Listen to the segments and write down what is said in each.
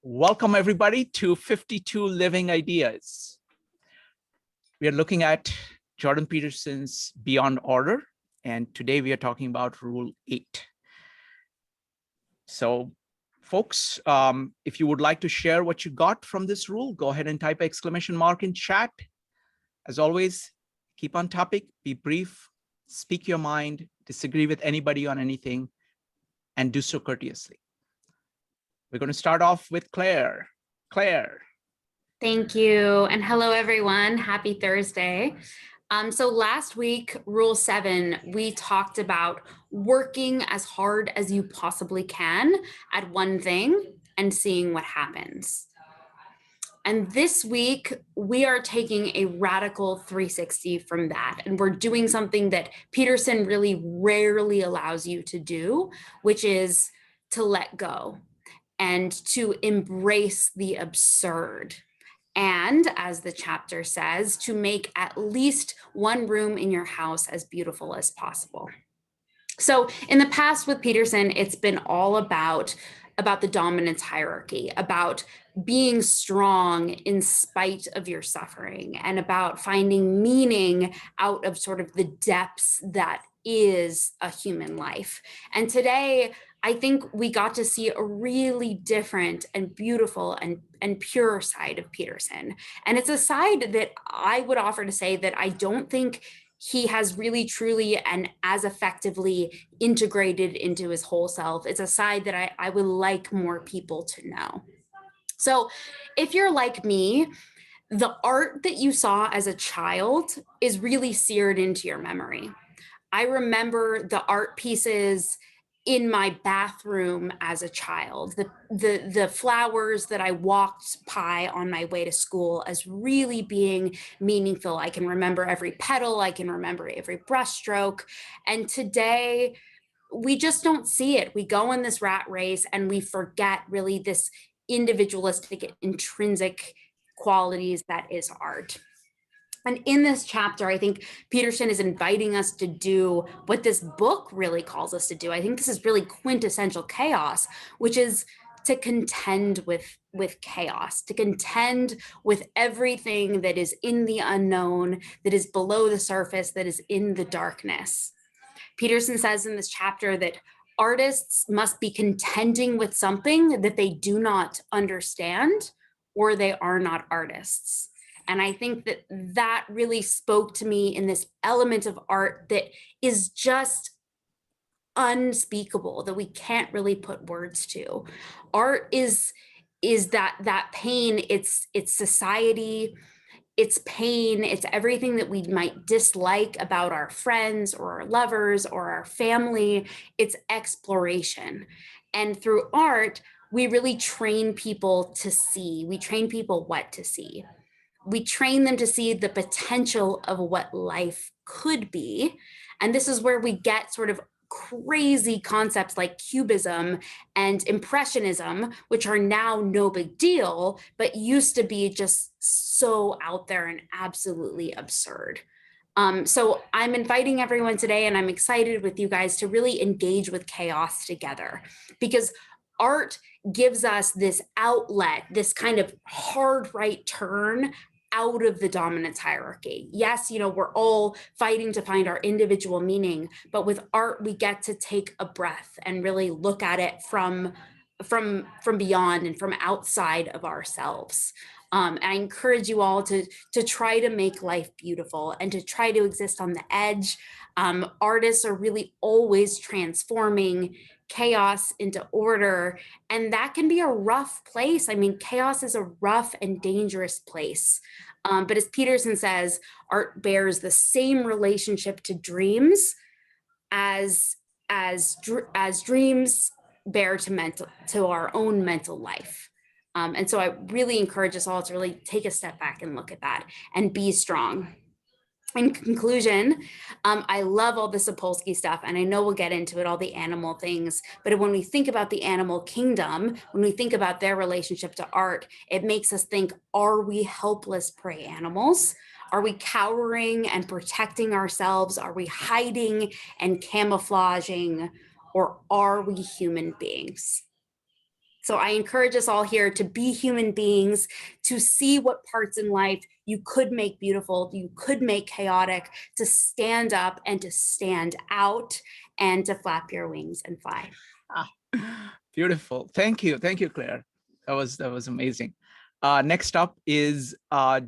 Welcome everybody to 52 Living Ideas. We are looking at Jordan Peterson's Beyond Order, and today we are talking about Rule 8. So folks, if you would like to share what you got from this rule, go ahead and type exclamation mark in chat. As always, keep on topic, be brief, speak your mind, disagree with anybody on anything, and do so courteously. We're going to start off with Claire. Claire. Thank you. And hello, everyone. Happy Thursday. So last week, Rule 7, we talked about working as hard as you possibly can at one thing and seeing what happens. And this week, we are taking a radical 360 from that. And we're doing something that Peterson really rarely allows you to do, which is to let go and to embrace the absurd. And as the chapter says, to make at least one room in your house as beautiful as possible. So in the past with Peterson, it's been all about the dominance hierarchy, about being strong in spite of your suffering, and about finding meaning out of sort of the depths that is a human life. And today, I think we got to see a really different and beautiful and pure side of Peterson. And it's a side that I would offer to say that I don't think he has really, truly, and as effectively integrated into his whole self. It's a side that I would like more people to know. So if you're like me, the art that you saw as a child is really seared into your memory. I remember the art pieces in my bathroom as a child, the flowers that I walked by on my way to school as really being meaningful. I can remember every petal, I can remember every brushstroke. And today, we just don't see it. We go in this rat race and we forget really this individualistic, intrinsic qualities that is art. And in this chapter, I think Peterson is inviting us to do what this book really calls us to do. I think this is really quintessential chaos, which is to contend with chaos, to contend with everything that is in the unknown, that is below the surface, that is in the darkness. Peterson says in this chapter that artists must be contending with something that they do not understand, or they are not artists. And I think that that really spoke to me in this element of art that is just unspeakable, that we can't really put words to. Art is that pain, it's society, it's pain, it's everything that we might dislike about our friends or our lovers or our family. It's exploration. And through art, we really train people to see. We train people what to see. We train them to see the potential of what life could be. And this is where we get sort of crazy concepts like cubism and impressionism, which are now no big deal, but used to be just so out there and absolutely absurd. So I'm inviting everyone today, and I'm excited with you guys to really engage with chaos together, because art gives us this outlet, this kind of hard right turn out of the dominance hierarchy. Yes, we're all fighting to find our individual meaning, but with art, we get to take a breath and really look at it from beyond and from outside of ourselves. And I encourage you all to try to make life beautiful and to try to exist on the edge. Artists are really always transforming chaos into order, and that can be a rough place. I mean, chaos is a rough and dangerous place. But as Peterson says, art bears the same relationship to dreams as dreams bear to our own mental life. And so I really encourage us all to really take a step back and look at that and be strong. In conclusion, I love all the Sapolsky stuff, and I know we'll get into it, all the animal things, but when we think about the animal kingdom, when we think about their relationship to art, it makes us think, are we helpless prey animals? Are we cowering and protecting ourselves? Are we hiding and camouflaging? Or are we human beings? So I encourage us all here to be human beings, to see what parts in life you could make beautiful, you could make chaotic, to stand up and to stand out and to flap your wings and fly. Beautiful. Thank you. Thank you, Claire. That was amazing. Next up is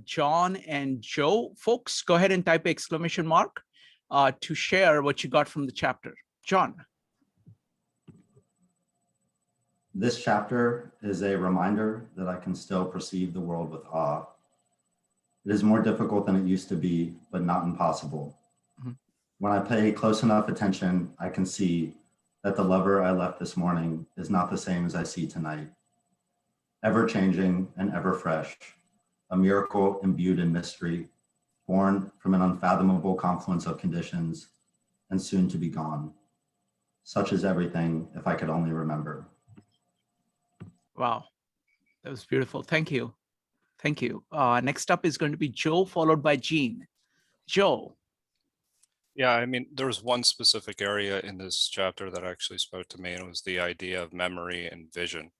John and Joe. Folks, go ahead and type exclamation mark to share what you got from the chapter. John. This chapter is a reminder that I can still perceive the world with awe. It is more difficult than it used to be, but not impossible. Mm-hmm. When I pay close enough attention, I can see that the lover I left this morning is not the same as I see tonight. Ever changing and ever fresh, a miracle imbued in mystery, born from an unfathomable confluence of conditions, and soon to be gone. Such is everything, if I could only remember. Wow, that was beautiful. Thank you. Thank you. Next up is going to be Joe, followed by Jean. Joe. Yeah, I mean, there was one specific area in this chapter that actually spoke to me, and it was the idea of memory and vision.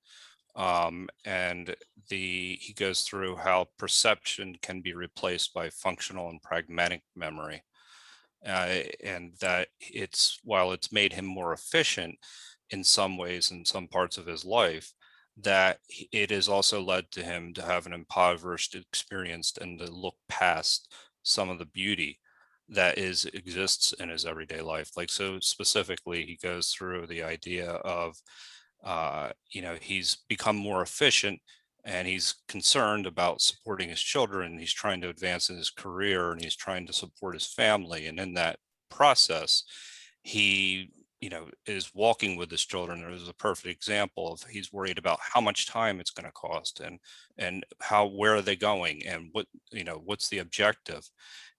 And he goes through how perception can be replaced by functional and pragmatic memory. And that while it's made him more efficient in some ways, in some parts of his life, that it has also led to him to have an impoverished experience and to look past some of the beauty that exists in his everyday life. Like, so specifically, he goes through the idea of, he's become more efficient and he's concerned about supporting his children. He's trying to advance in his career and he's trying to support his family. And in that process, he is walking with his children. There's a perfect example of he's worried about how much time it's going to cost and where are they going and what's the objective.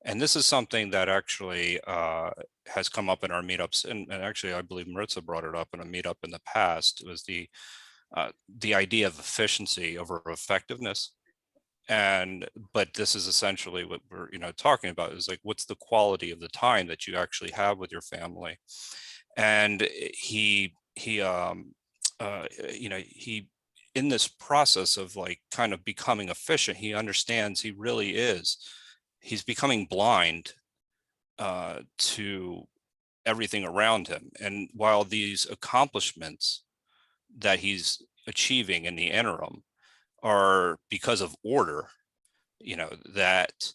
And this is something that actually has come up in our meetups, and actually I believe Maritza brought it up in a meetup in the past. It was the idea of efficiency over effectiveness. But this is essentially what we're talking about, is like, what's the quality of the time that you actually have with your family. And he in this process of like kind of becoming efficient, he understands he really he's becoming blind to everything around him. And while these accomplishments that he's achieving in the interim are because of order, that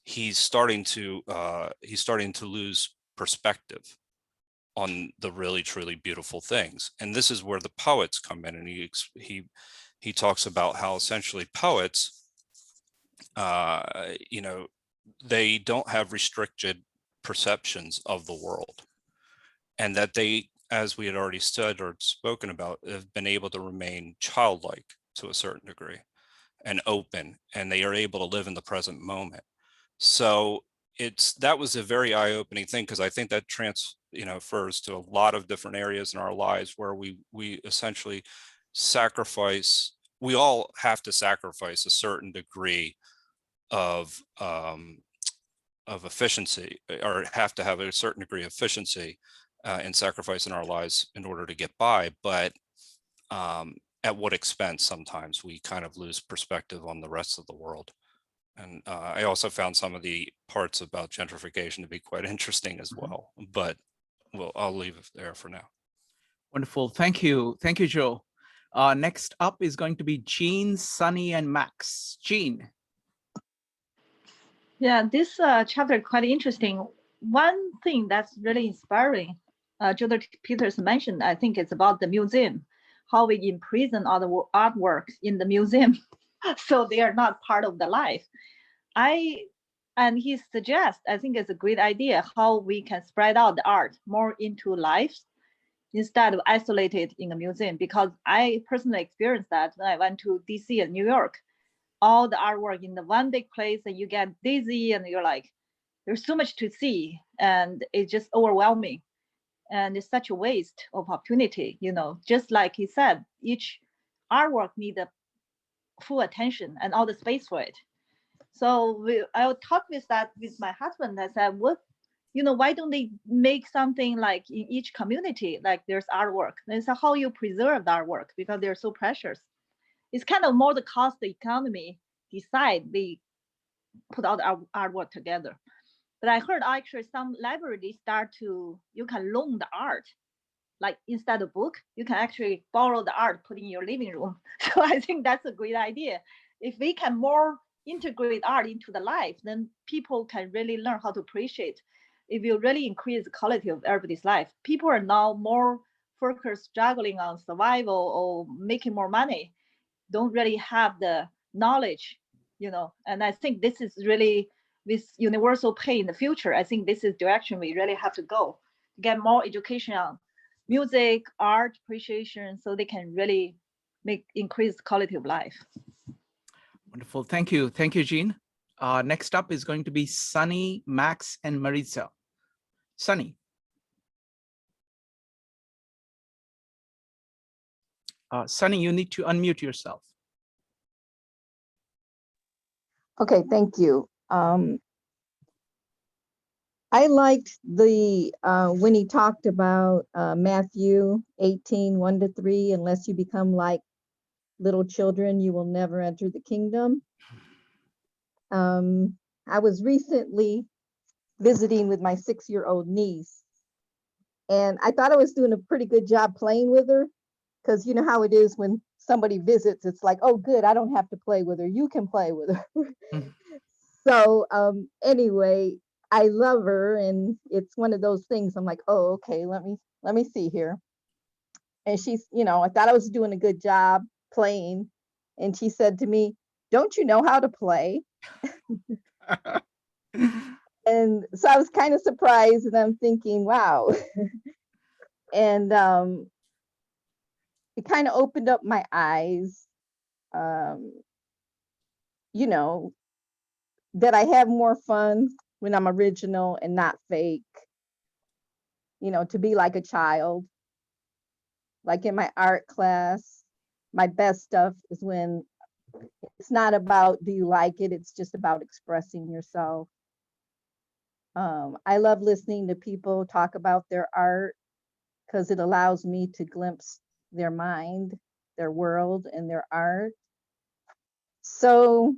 he's starting to lose perspective on the really truly beautiful things. And this is where the poets come in, and he talks about how essentially poets, they don't have restricted perceptions of the world, and that they, as we had already said or spoken about, have been able to remain childlike to a certain degree and open, and they are able to live in the present moment. So that was a very eye-opening thing, because I think that refers to a lot of different areas in our lives where we essentially sacrifice. We all have to sacrifice a certain degree of efficiency, or have to have a certain degree of efficiency and sacrifice in our lives in order to get by. But at what expense? Sometimes we kind of lose perspective on the rest of the world. And I also found some of the parts about gentrification to be quite interesting as well. But I'll leave it there for now. Wonderful. Thank you. Thank you, Joe. Next up is going to be Jean, Sunny, and Max. Jean. Yeah, this chapter is quite interesting. One thing that's really inspiring, Jordan Peterson mentioned, I think it's about the museum, how we imprison all the artworks in the museum so they are not part of the life. And he suggests, I think it's a great idea, how we can spread out the art more into lives instead of isolated in a museum. Because I personally experienced that when I went to DC and New York, all the artwork in the one big place, and you get dizzy and you're like, there's so much to see and it's just overwhelming. And it's such a waste of opportunity, just like he said, each artwork needs a full attention and all the space for it. So I talked with my husband. I said, what why don't they make something like in each community, like there's artwork? And so how you preserve the artwork, because they're so precious. It's kind of more the cost the economy decide they put out artwork together. But I heard actually some libraries start to, you can loan the art, like instead of book, you can actually borrow the art, put in your living room. So I think that's a great idea. If we can more integrate art into the life, then people can really learn how to appreciate. It will really increase the quality of everybody's life. People are now more focused, struggling on survival or making more money, don't really have the knowledge, and I think this is really, with universal pay in the future, I think this is direction we really have to go to get more education on music, art appreciation, so they can really increase the quality of life. Wonderful. Thank you. Thank you, Jean. Next up is going to be Sunny, Max, and Maritza. Sunny. Sunny, you need to unmute yourself. Okay, thank you. I liked the when he talked about Matthew 18:1-3, unless you become like little children, you will never enter the kingdom. I was recently visiting with my 6-year-old niece, and I thought I was doing a pretty good job playing with her, because you know how it is when somebody visits, it's like, oh, good, I don't have to play with her, you can play with her. Mm-hmm. So anyway, I love her, and it's one of those things. I'm like, oh, okay, let me see here. And she's, I thought I was doing a good job playing, and she said to me, "Don't you know how to play?" And so I was kind of surprised, and I'm thinking, wow. And it kind of opened up my eyes, that I have more fun when I'm original and not fake, to be like a child. Like in my art class, my best stuff is when it's not about do you like it, it's just about expressing yourself. I love listening to people talk about their art, because it allows me to glimpse their mind, their world, and their art. So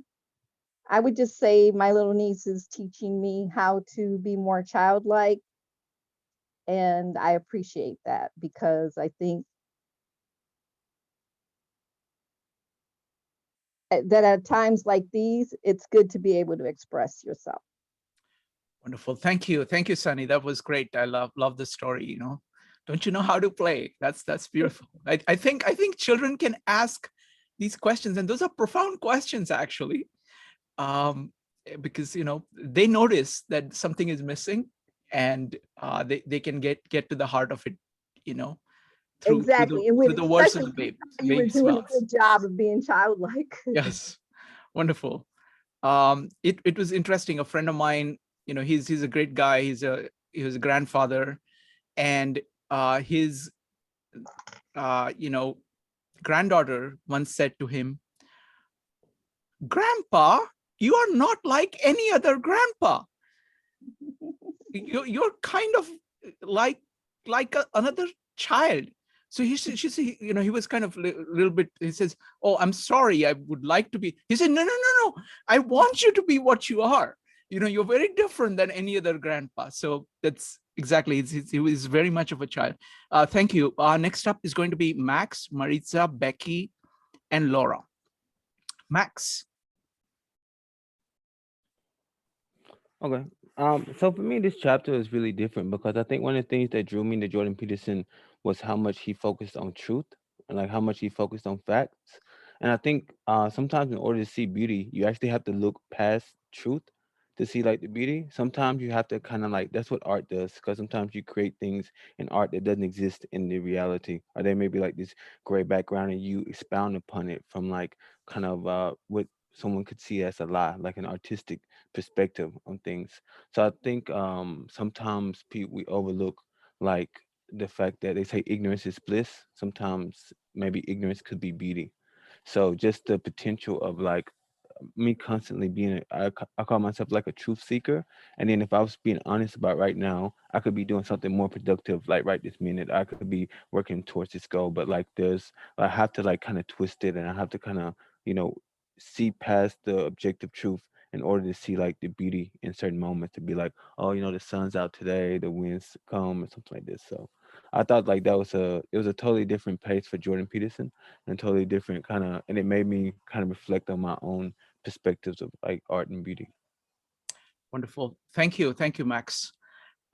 I would just say my little niece is teaching me how to be more childlike. And I appreciate that, because I think that at times like these, it's good to be able to express yourself. Wonderful. Thank you. Thank you, Sunny. That was great. I love the story, Don't you know how to play? That's beautiful. I think children can ask these questions, and those are profound questions, actually. Because they notice that something is missing, and they can get to the heart of it, through, exactly. through the words of the baby. You were doing a good job of being childlike. Yes, wonderful. It was interesting. A friend of mine, he's a great guy. He was a grandfather, and his granddaughter once said to him, "Grandpa, you are not like any other grandpa. You're kind of like another child." So she said, he was kind of a little bit, he says, "Oh, I'm sorry, I would like to be." He said, no, I want you to be what you are. You're very different than any other grandpa. So that's exactly, he was very much of a child. Thank you. Next up is going to be Max, Maritza, Becky, and Laura. Max. Okay. So for me, this chapter is really different, because I think one of the things that drew me to Jordan Peterson was how much he focused on truth, and like how much he focused on facts. And I think sometimes in order to see beauty, you actually have to look past truth to see like the beauty. Sometimes you have to kind of like, that's what art does, because sometimes you create things in art that doesn't exist in the reality, or there may be like this gray background and you expound upon it from like kind of what someone could see as a lie, like an artistic perspective on things. So I think sometimes we overlook like the fact that they say ignorance is bliss. Sometimes maybe ignorance could be beauty. So just the potential of like me constantly being, I call myself like a truth seeker. And then if I was being honest about right now, I could be doing something more productive, like right this minute. I could be working towards this goal, but like I have to like kind of twist it, and I have to kind of, see past the objective truth in order to see like the beauty in certain moments, to be like, oh, the sun's out today, the winds come, or something like this. So I thought like it was a totally different pace for Jordan Peterson, and totally different and it made me kind of reflect on my own perspectives of like art and beauty. Wonderful. Thank you. Thank you, Max.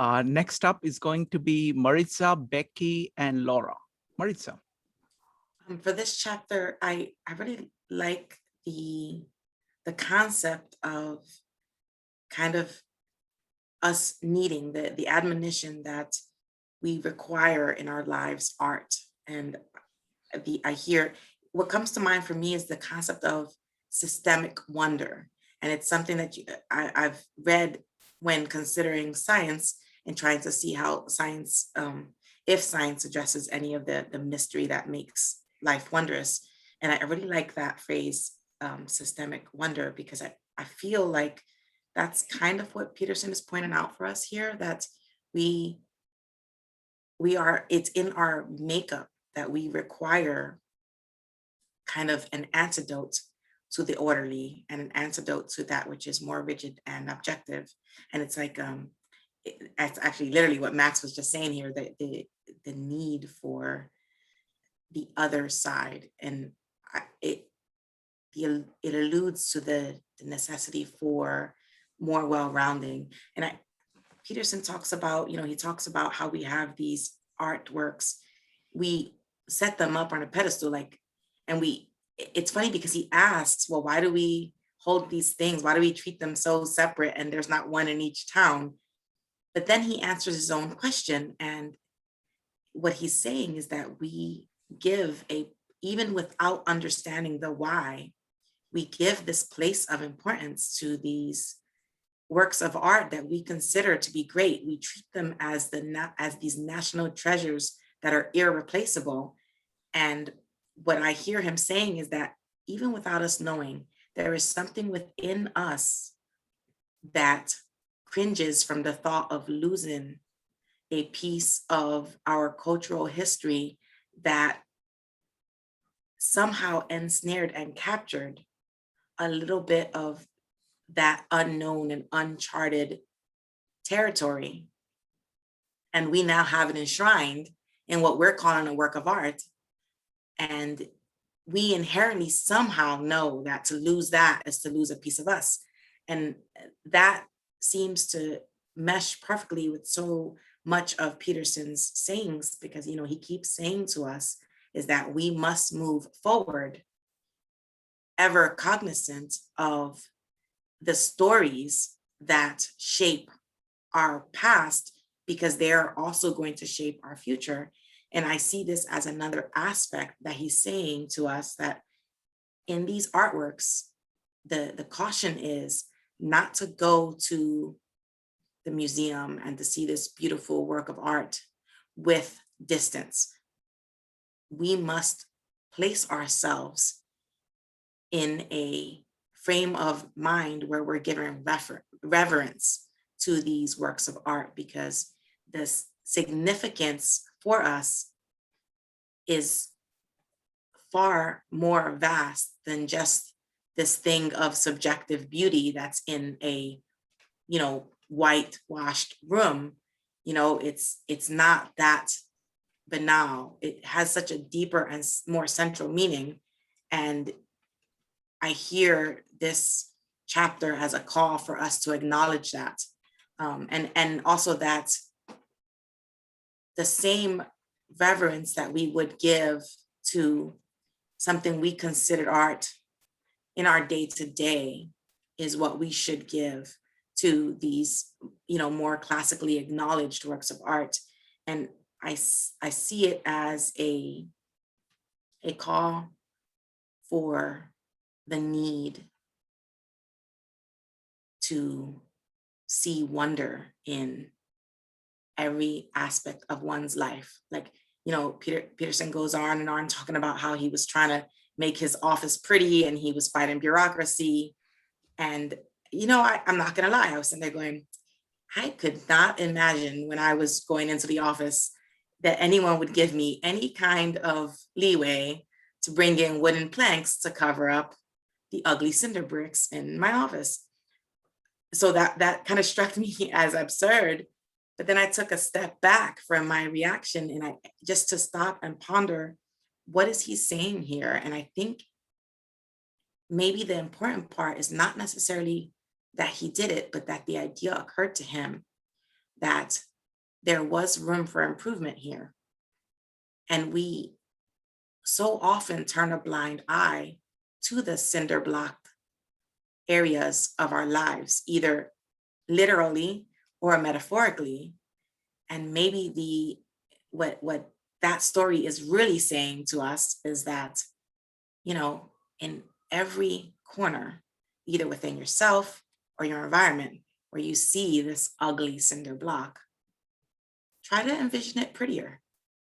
Next up is going to be Maritza, Becky, and Laura. Maritza. For this chapter, I really like the concept of kind of us needing the admonition that we require in our lives art. And I hear what comes to mind for me is the concept of systemic wonder. And it's something that I've read when considering science and trying to see how science, if science addresses any of the mystery that makes life wondrous. And I really like that phrase, systemic wonder, because I feel like that's kind of what Peterson is pointing out for us here, that it's in our makeup that we require kind of an antidote to the orderly and an antidote to that which is more rigid and objective. And it's like, it's actually literally what Max was just saying here, that the need for the other side. And it alludes to the necessity for more well-rounding. And Peterson talks about, he talks about how we have these artworks, we set them up on a pedestal, and it's funny because he asks, well, why do we hold these things? Why do we treat them so separate? And there's not one in each town. But then he answers his own question. And what he's saying is that we give even without understanding the why, we give this place of importance to these works of art that we consider to be great. We treat them as these national treasures that are irreplaceable. And what I hear him saying is that even without us knowing, there is something within us that cringes from the thought of losing a piece of our cultural history that somehow ensnared and captured a little bit of that unknown and uncharted territory. And we now have it enshrined in what we're calling a work of art. And we inherently somehow know that to lose that is to lose a piece of us. And that seems to mesh perfectly with so much of Peterson's sayings, because, he keeps saying to us is that we must move forward, ever cognizant of the stories that shape our past, because they're also going to shape our future. And I see this as another aspect that he's saying to us, that in these artworks, the caution is not to go to the museum and to see this beautiful work of art with distance. We must place ourselves in a frame of mind where we're giving reverence to these works of art, because the significance for us is far more vast than just this thing of subjective beauty that's in a, whitewashed room. It's not that banal. It has such a deeper and more central meaning. And I hear this chapter as a call for us to acknowledge that. And also that the same reverence that we would give to something we consider art in our day-to-day is what we should give to these, more classically acknowledged works of art. And I see it as a call for the need to see wonder in every aspect of one's life. Peterson goes on and on talking about how he was trying to make his office pretty and he was fighting bureaucracy. And, I'm not gonna lie, I was sitting there going, I could not imagine when I was going into the office that anyone would give me any kind of leeway to bring in wooden planks to cover up the ugly cinder bricks in my office. So that kind of struck me as absurd. But then I took a step back from my reaction and I just to stop and ponder, what is he saying here? And I think maybe the important part is not necessarily that he did it, but that the idea occurred to him that there was room for improvement here. And we so often turn a blind eye to the cinder block areas of our lives, either literally or metaphorically. And maybe what that story is really saying to us is that, in every corner, either within yourself or your environment, where you see this ugly cinder block, try to envision it prettier.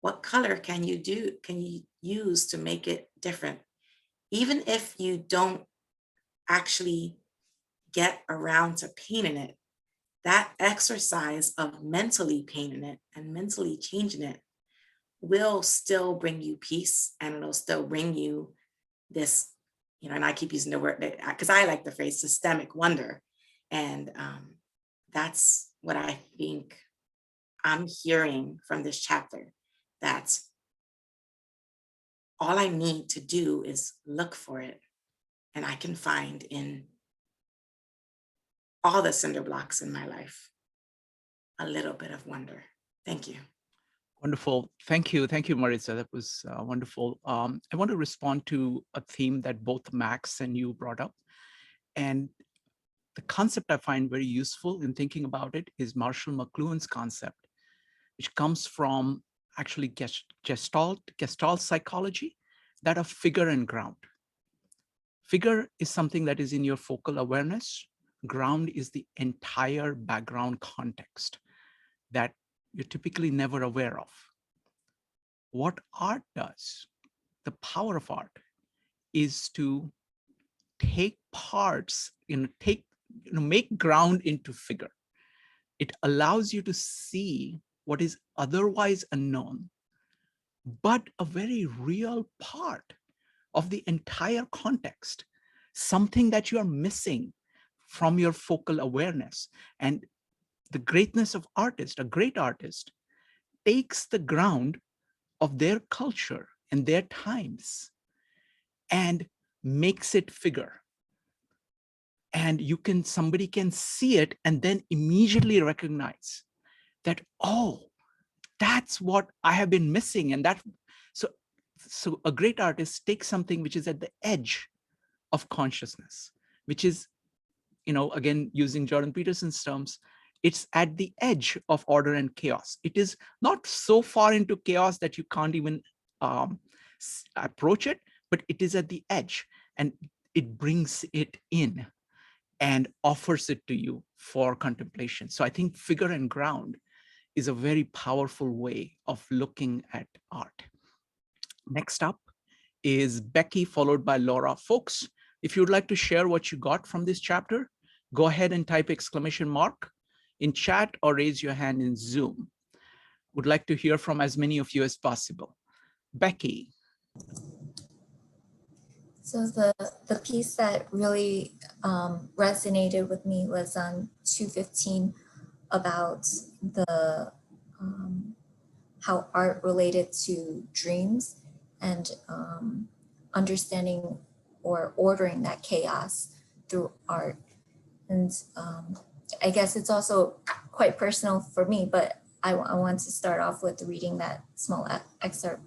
What color can you use to make it different? Even if you don't actually get around to painting it, that exercise of mentally painting it and mentally changing it will still bring you peace, and it'll still bring you this, and I keep using the word because I like the phrase systemic wonder. And that's what I think I'm hearing from this chapter, that all I need to do is look for it, and I can find in all the cinder blocks in my life a little bit of wonder. Thank you. Wonderful. Thank you. Thank you, Maritza. That was wonderful. I want to respond to a theme that both Max and you brought up. And the concept I find very useful in thinking about it is Marshall McLuhan's concept, which comes from actually Gestalt psychology, that of figure and ground. Figure is something that is in your focal awareness. Ground is the entire background context that you're typically never aware of. What art does, the power of art, is to take parts, make ground into figure. It allows you to see what is otherwise unknown, but a very real part of the entire context, something that you are missing from your focal awareness. And the greatness of artists, a great artist, takes the ground of their culture and their times and makes it figure. And somebody can see it and then immediately recognize that, oh, that's what I have been missing. And so a great artist takes something which is at the edge of consciousness, which is, again, using Jordan Peterson's terms, it's at the edge of order and chaos. It is not so far into chaos that you can't even approach it, but it is at the edge, and it brings it in and offers it to you for contemplation. So I think figure and ground is a very powerful way of looking at art. Next up is Becky, followed by Laura. Folks, if you'd like to share what you got from this chapter, go ahead and type ! In chat or raise your hand in Zoom. Would like to hear from as many of you as possible. Becky. So the piece that really resonated with me was on 215 about the how art related to dreams and understanding or ordering that chaos through art. And I guess it's also quite personal for me, but I want to start off with reading that small excerpt.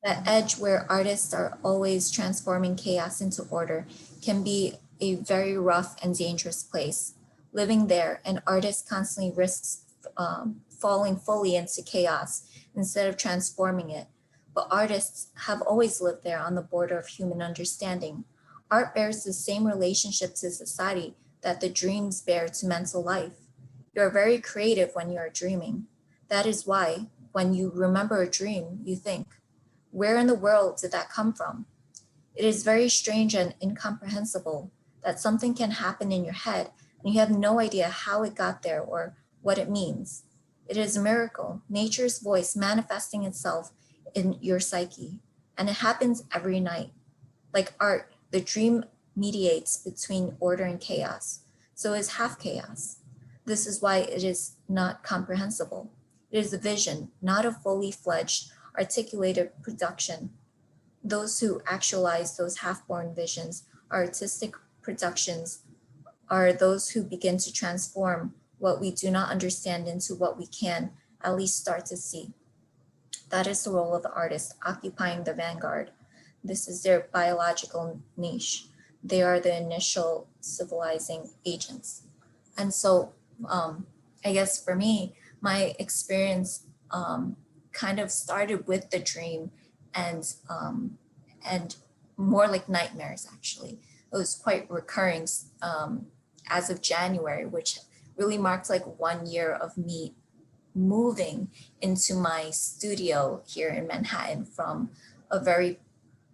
That edge where artists are always transforming chaos into order can be a very rough and dangerous place. Living there, an artist constantly risks falling fully into chaos instead of transforming it. But artists have always lived there on the border of human understanding. Art bears the same relationship to society that the dreams bear to mental life. You are very creative when you are dreaming. That is why, when you remember a dream, you think, where in the world did that come from? It is very strange and incomprehensible that something can happen in your head and you have no idea how it got there or what it means. It is a miracle, nature's voice manifesting itself in your psyche. And it happens every night. Like art, the dream mediates between order and chaos. So it is half chaos. This is why it is not comprehensible. It is a vision, not a fully fledged, articulated production. Those who actualize those half-born visions, artistic productions, are those who begin to transform what we do not understand into what we can at least start to see. That is the role of the artist, occupying the vanguard. This is their biological niche. They are the initial civilizing agents. And so I guess for me, my experience kind of started with the dream and more like nightmares, actually. It was quite recurring as of January, which really marked like 1 year of me moving into my studio here in Manhattan from a very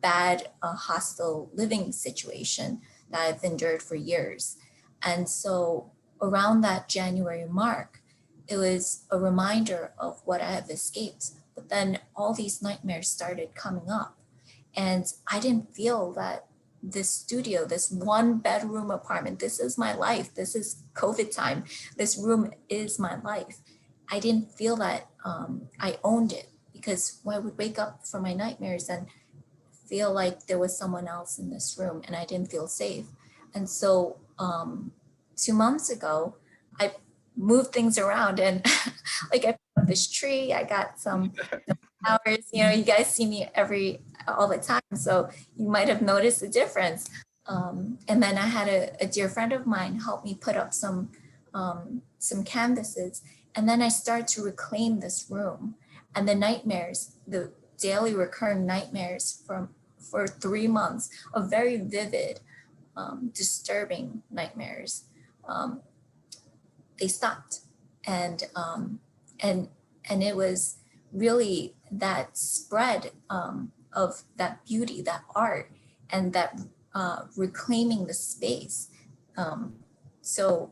bad hostile living situation that I've endured for years. And so around that January mark, it was a reminder of what I have escaped. But then all these nightmares started coming up. And I didn't feel that this studio, this 1-bedroom apartment, this is my life. This is COVID time. This room is my life. I didn't feel that I owned it, because when I would wake up from my nightmares and feel like there was someone else in this room and I didn't feel safe. And so 2 months ago, I moved things around and like I put up this tree, I got some flowers, you guys see me all the time. So you might have noticed the difference. And then I had a dear friend of mine help me put up some canvases. And then I started to reclaim this room, and the nightmares, the daily recurring nightmares for 3 months of very vivid, disturbing nightmares, they stopped. And it was really that spread of that beauty, that art, and that reclaiming the space. So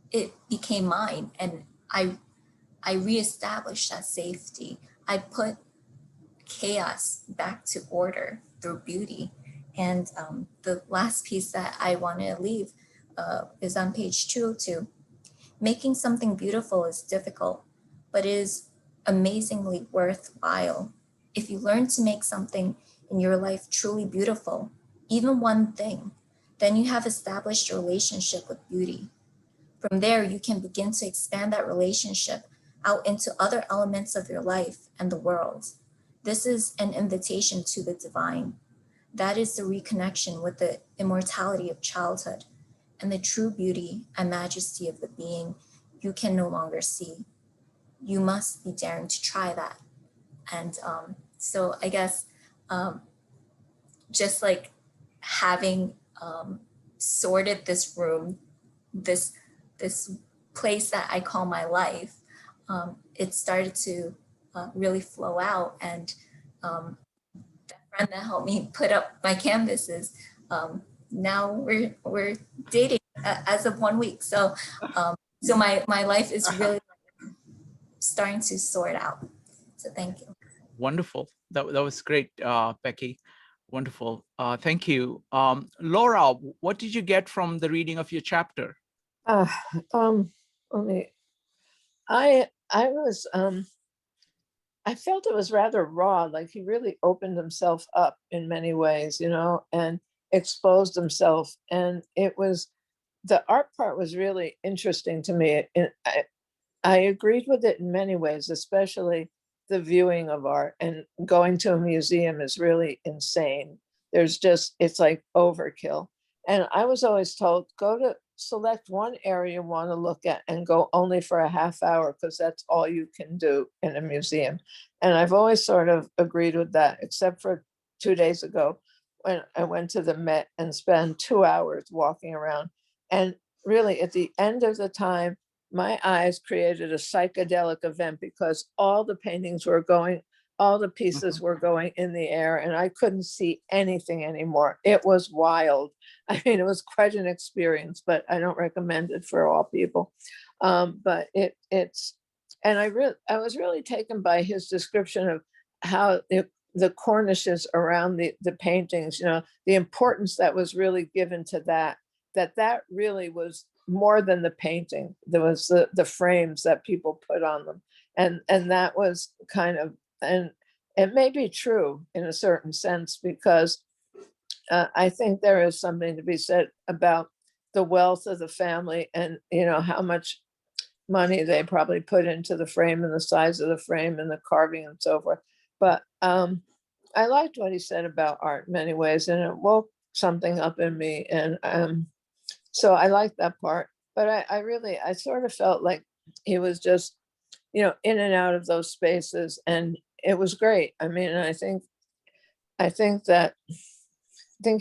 it became mine, and I reestablished that safety. I put chaos back to order through beauty. And the last piece that I want to leave is on page 202. Making something beautiful is difficult, but it is amazingly worthwhile. If you learn to make something in your life truly beautiful, even one thing, then you have established a relationship with beauty. From there, you can begin to expand that relationship out into other elements of your life and the world. This is an invitation to the divine. That is the reconnection with the immortality of childhood and the true beauty and majesty of the being you can no longer see. You must be daring to try that. And so I guess just like having sorted this room, this place that I call my life, it started to really flow out. And the friend that helped me put up my canvases, now we're dating as of 1 week. So so my life is really starting to sort out. So thank you. Wonderful. That was great, Becky. Wonderful. Thank you. Laura, what did you get from the reading of your chapter? I felt it was rather raw, like he really opened himself up in many ways, and exposed himself. And the art part was really interesting to me. I agreed with it in many ways, especially the viewing of art, and going to a museum is really insane. It's like overkill. And I was always told, select one area you want to look at and go only for a half hour, because that's all you can do in a museum. And I've always sort of agreed with that, except for 2 days ago when I went to the Met and spent 2 hours walking around. And really at the end of the time, my eyes created a psychedelic event, because all the paintings were going all the pieces were going in the air and I couldn't see anything anymore. It was wild. I mean, it was quite an experience, but I don't recommend it for all people. But and I was really taken by his description of how the cornices around the paintings, the importance that was really given to that really was more than the painting. There was the frames that people put on them. And that was kind of, and it may be true in a certain sense, because I think there is something to be said about the wealth of the family and, how much money they probably put into the frame and the size of the frame and the carving and so forth. But I liked what he said about art in many ways, and it woke something up in me. And so I liked that part. But I sort of felt like he was just, in and out of those spaces, and it was great. I mean, I think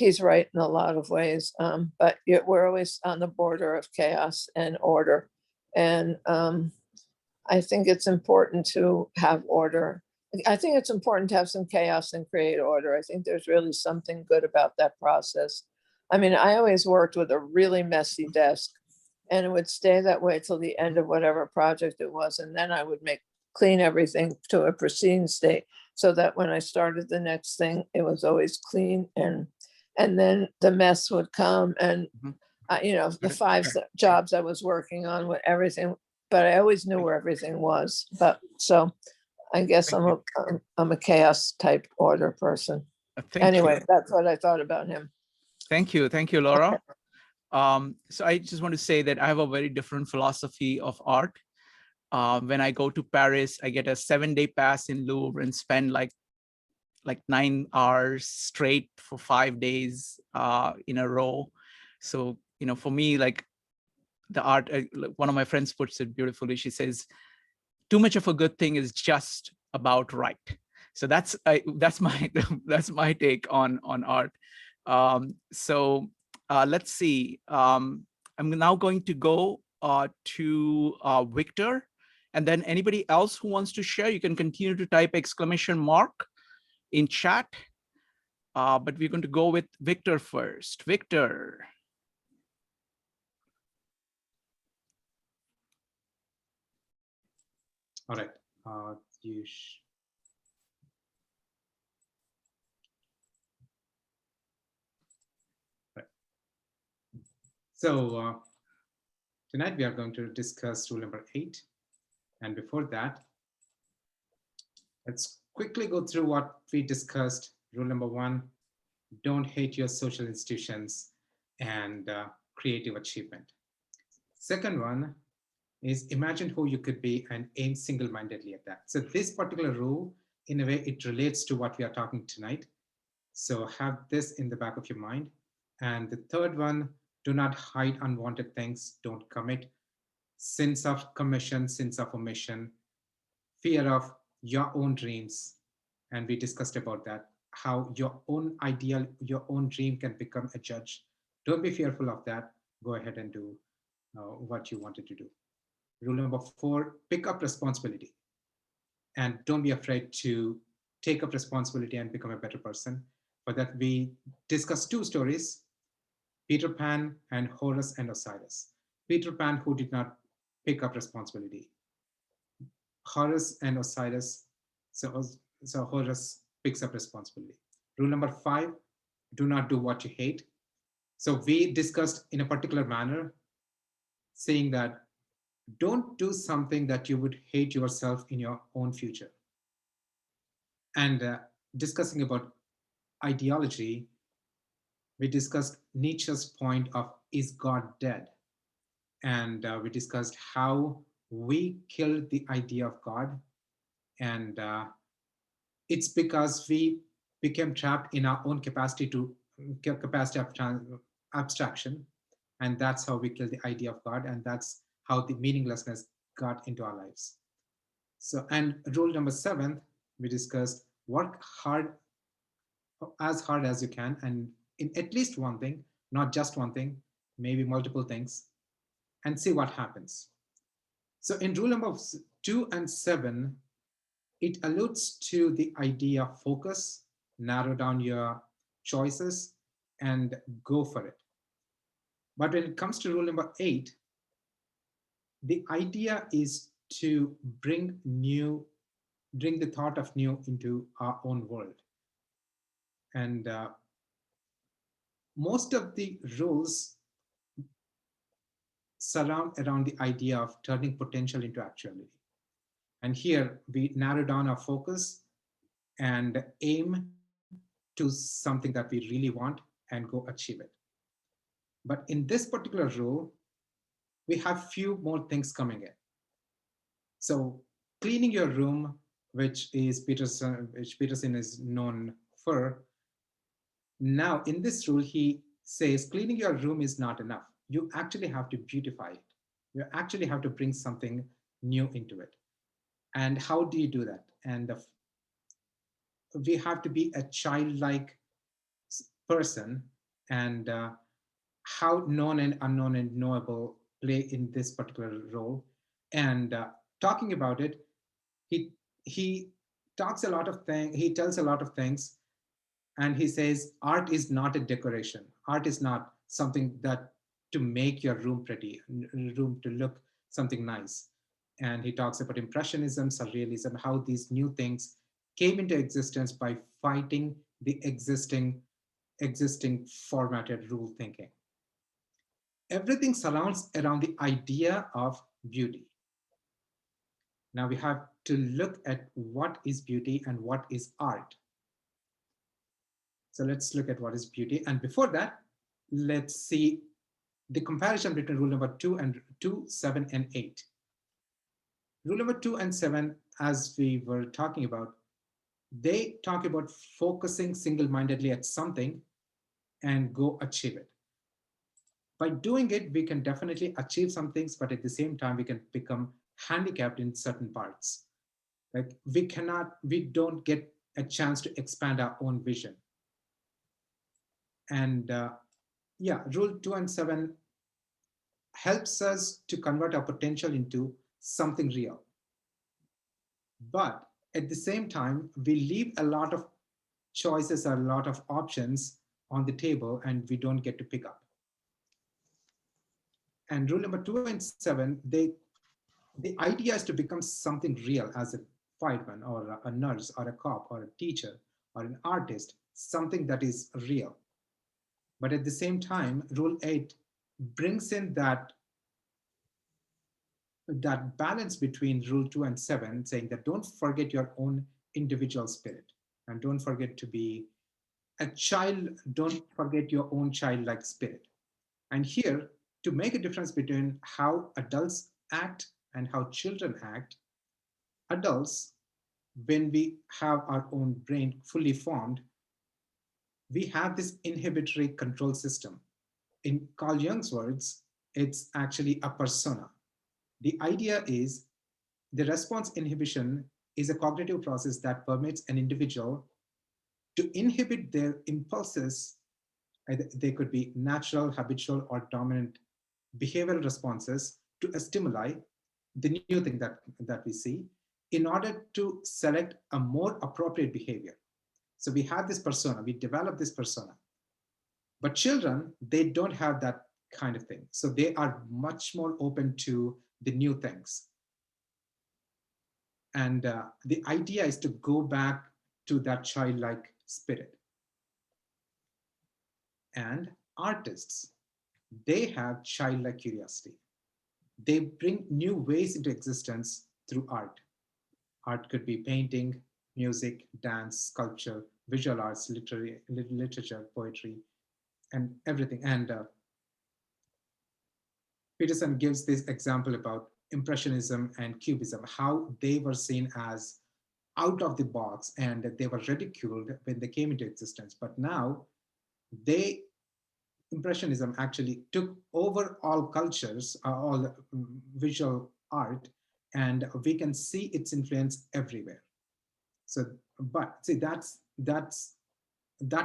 he's right in a lot of ways, but we're always on the border of chaos and order. And I think it's important to have order. I think it's important to have some chaos and create order. I think there's really something good about that process. I mean, I always worked with a really messy desk, and it would stay that way till the end of whatever project it was. And then I would clean everything to a pristine state, so that when I started the next thing, it was always clean. And then the mess would come, and the 5 jobs I was working on with everything, but I always knew where everything was. But so I guess I'm a chaos type order person. Anyway, that's what I thought about him. Thank you, Laura. So I just want to say that I have a very different philosophy of art. When I go to Paris, I get a 7-day pass in Louvre and spend like 9 hours straight for 5 days in a row. So, for me, like the art, one of my friends puts it beautifully. She says, too much of a good thing is just about right. So that's my take on art. So let's see. I'm now going to go to Victor, and then anybody else who wants to share, you can continue to type ! in chat. But we're going to go with Victor first. Victor. All right. So tonight we are going to discuss rule number 8. And before that, let's quickly go through what we discussed. Rule number 1, don't hate your social institutions and creative achievement. Second one is imagine who you could be and aim single-mindedly at that. So this particular rule, in a way, it relates to what we are talking tonight. So have this in the back of your mind. And the third one, do not hide unwanted things, don't commit. Sins of commission, sins of omission, fear of your own dreams. And we discussed about that, how your own ideal, your own dream can become a judge. Don't be fearful of that. Go ahead and do what you wanted to do. Rule number 4, pick up responsibility. And don't be afraid to take up responsibility and become a better person. For that, we discussed 2 stories, Peter Pan and Horus and Osiris. Peter Pan, who did not pick up responsibility. Horus and Osiris, so Horus picks up responsibility. Rule number 5, do not do what you hate. So we discussed in a particular manner, saying that don't do something that you would hate yourself in your own future. And discussing about ideology, we discussed Nietzsche's point of, is God dead? And we discussed how we killed the idea of God. And it's because we became trapped in our own capacity of abstraction. And that's how we killed the idea of God. And that's how the meaninglessness got into our lives. So, and rule number 7, we discussed work hard, as hard as you can, and in at least one thing, not just one thing, maybe multiple things, and see what happens. So in rule number 2 and 7, it alludes to the idea of focus, narrow down your choices, and go for it. But when it comes to rule number 8, the idea is to bring the thought of new into our own world. And most of the rules surround around the idea of turning potential into actuality. And here we narrow down our focus and aim to something that we really want and go achieve it. But in this particular rule, we have few more things coming in. So cleaning your room, which Peterson is known for. Now in this rule, he says cleaning your room is not enough. You actually have to beautify it. You actually have to bring something new into it. And how do you do that? And we have to be a childlike person, and how known and unknown and knowable play in this particular role. And talking about it, he talks a lot of things, he tells a lot of things, and he says art is not a decoration. Art is not something that to make your room pretty, room to look something nice. And he talks about impressionism, surrealism, how these new things came into existence by fighting the existing formatted rule thinking. Everything surrounds around the idea of beauty. Now we have to look at what is beauty and what is art. So let's look at what is beauty. And before that, let's see the comparison between rule number 2, 7, and 8. Rule number 2 and 7, as we were talking about, they talk about focusing single-mindedly at something and go achieve it. By doing it, we can definitely achieve some things, but at the same time, we can become handicapped in certain parts. Like we don't get a chance to expand our own vision. And yeah, rule 2 and 7 helps us to convert our potential into something real. But at the same time, we leave a lot of choices, a lot of options on the table, and we don't get to pick up. And rule number 2 and 7, the idea is to become something real as a fireman or a nurse or a cop or a teacher or an artist, something that is real. But at the same time, rule 8 brings in that balance between rule 2 and 7, saying that don't forget your own individual spirit, and don't forget to be a child, don't forget your own childlike spirit. And here, to make a difference between how adults act and how children act, adults, when we have our own brain fully formed, we have this inhibitory control system. In Carl Jung's words, it's actually a persona. The idea is the response inhibition is a cognitive process that permits an individual to inhibit their impulses. They could be natural, habitual, or dominant behavioral responses to a stimuli, the new thing that we see, in order to select a more appropriate behavior. So we have this persona, we develop this persona. But children, they don't have that kind of thing. So they are much more open to the new things. And the idea is to go back to that childlike spirit. And artists, they have childlike curiosity. They bring new ways into existence through art. Art could be painting, music, dance, sculpture, visual arts, literature, poetry, and everything. And Peterson gives this example about Impressionism and Cubism, how they were seen as out of the box and they were ridiculed when they came into existence. But now, Impressionism actually took over all cultures, all visual art, and we can see its influence everywhere. So, but see, that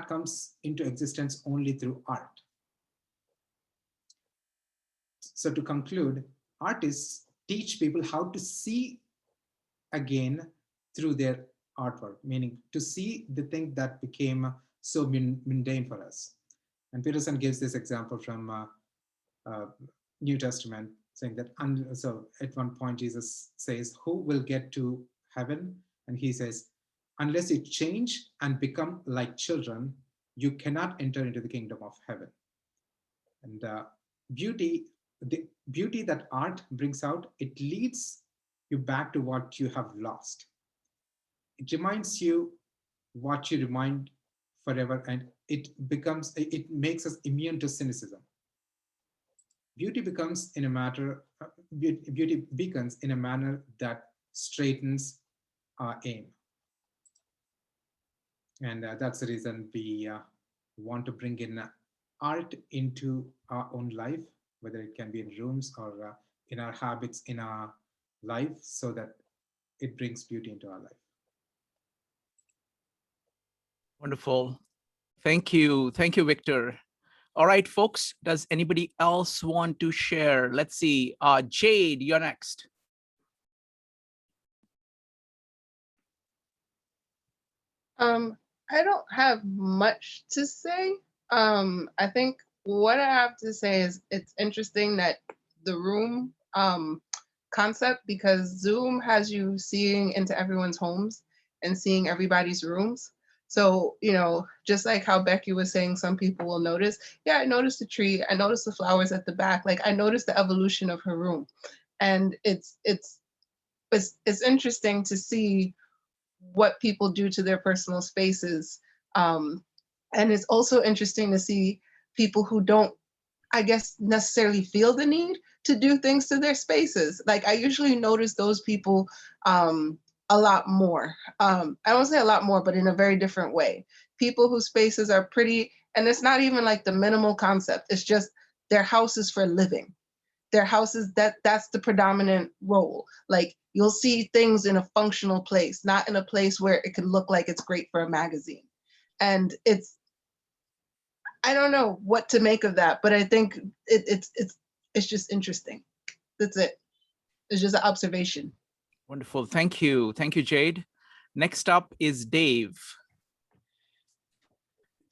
comes into existence only through art. So to conclude, artists teach people how to see again through their artwork, meaning to see the thing that became so mundane for us. And Peterson gives this example from New Testament, saying that, so at one point Jesus says, who will get to heaven? And he says, unless you change and become like children, you cannot enter into the kingdom of heaven. And the beauty that art brings out, it leads you back to what you have lost. It reminds you what you remind forever, and it makes us immune to cynicism. Beauty becomes in a matter, beauty beacons in a manner that straightens our aim. And that's the reason we want to bring in art into our own life, whether it can be in rooms or in our habits in our life, so that it brings beauty into our life. Wonderful. Thank you. Thank you, Victor. All right, folks, does anybody else want to share? Let's see. Jade, you're next. I don't have much to say. I think what I have to say is it's interesting that the room concept, because Zoom has you seeing into everyone's homes and seeing everybody's rooms. So, you know, just like how Becky was saying, some people will notice, yeah, I noticed the tree, I noticed the flowers at the back, like I noticed the evolution of her room. And it's interesting to see what people do to their personal spaces. And it's also interesting to see people who don't, I guess, necessarily feel the need to do things to their spaces. Like I usually notice those people a lot more. I don't say a lot more, but in a very different way. People whose spaces are pretty, and it's not even like the minimal concept, it's just their house is for living. Their houses, that's the predominant role. Like you'll see things in a functional place, not in a place where it could look like it's great for a magazine. And I don't know what to make of that, but I think it's just interesting. That's it. It's just an observation. Wonderful. Thank you. Thank you, Jade. Next up is Dave.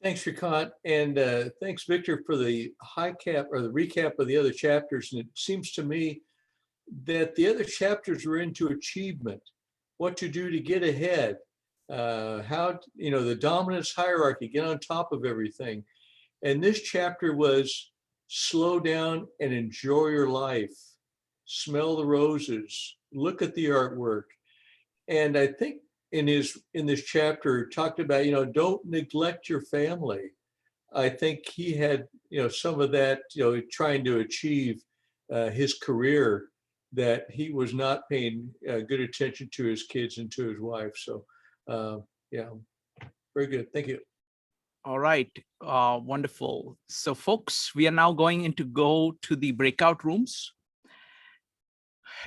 Thanks, Shrikant, and thanks, Victor, for the recap of the other chapters. And it seems to me that the other chapters were into achievement, what to do to get ahead, how, you know, the dominance hierarchy, get on top of everything. And this chapter was slow down and enjoy your life, smell the roses, look at the artwork. And I think in this chapter talked about, you know, don't neglect your family. I think he had, you know, some of that, you know, trying to achieve his career, that he was not paying good attention to his kids and to his wife. So yeah, very good. Thank you. All right, wonderful. So folks, we are now going to go to the breakout rooms,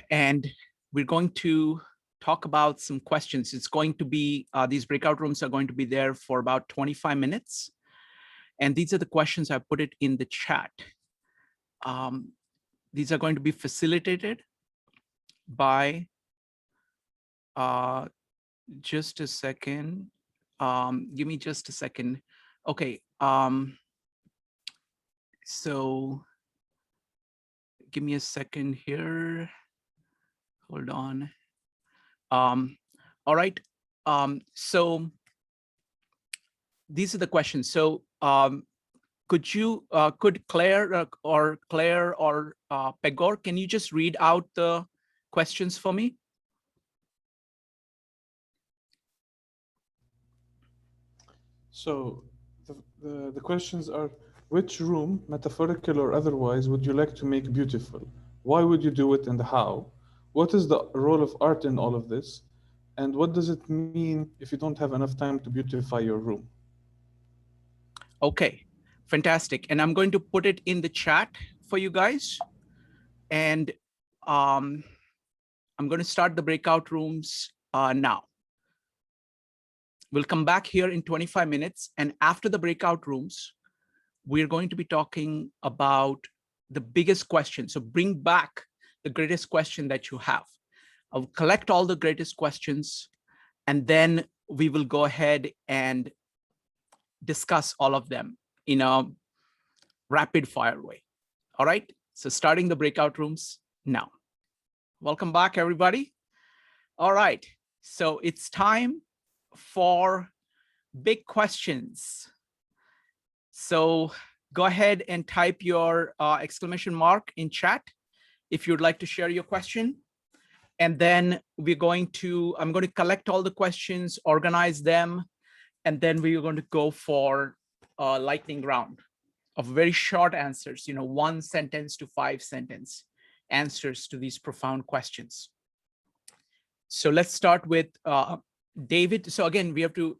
and we're going to talk about some questions. It's going to be, these breakout rooms are going to be there for about 25 minutes. And these are the questions. I put it in the chat. These are going to be facilitated by, just a second. Give me just a second. Okay. So give me a second here. Hold on. All right. So these are the questions. So could Claire or Pegor, can you just read out the questions for me? So the questions are, which room, metaphorical or otherwise, would you like to make beautiful? Why would you do it and how? What is the role of art in all of this? And what does it mean if you don't have enough time to beautify your room? Okay, fantastic. And I'm going to put it in the chat for you guys. And I'm going to start the breakout rooms now. We'll come back here in 25 minutes. And after the breakout rooms, we're going to be talking about the biggest question. So bring back the greatest question that you have. I'll collect all the greatest questions, And then we will go ahead and discuss all of them in a rapid fire way. All right, so starting the breakout rooms now. Welcome back, everybody. All right, so it's time for big questions. So go ahead and type your exclamation mark in chat if you'd like to share your question. And then I'm going to collect all the questions, organize them, and then we're going to go for a lightning round of very short answers, 1 sentence to 5 sentence answers to these profound questions. So let's start with David. So again, we have to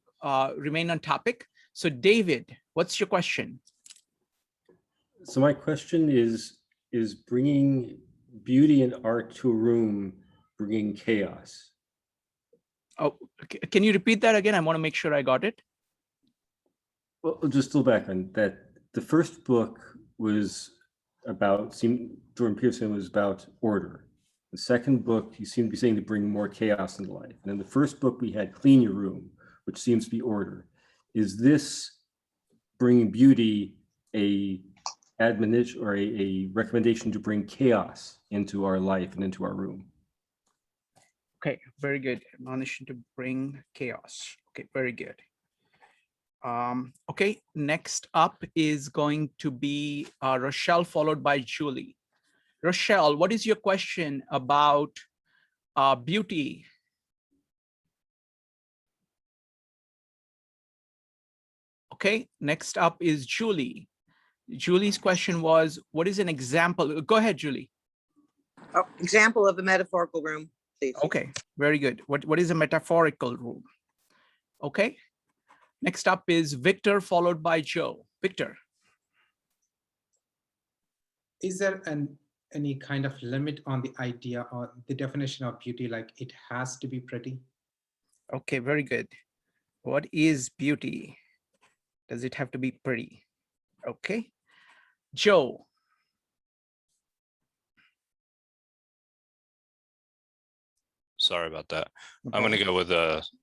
remain on topic. So David, what's your question? So my question is bringing beauty and art to a room, bringing chaos? Oh, can you repeat that again? I want to make sure I got it. Well, just a little back on that. The first book was about, Jordan Peterson was about order. The second book, you seem to be saying to bring more chaos into life. And in the first book, we had clean your room, which seems to be order. Is this bringing beauty a admonition or a recommendation to bring chaos into our life and into our room? Okay, very good. Admonition to bring chaos. Okay, very good. Okay, next up is going to be Rochelle, followed by Julie. Rochelle, what is your question about beauty? Okay, next up is Julie. Julie's question was, what is an example? Go ahead, Julie. Oh, example of a metaphorical room, please. Okay, very good. What is a metaphorical room? Okay. Next up is Victor, followed by Joe. Victor. Is there any kind of limit on the idea or the definition of beauty, like it has to be pretty? Okay, very good. What is beauty? Does it have to be pretty? Okay. Joe. Sorry about that. I'm going to go with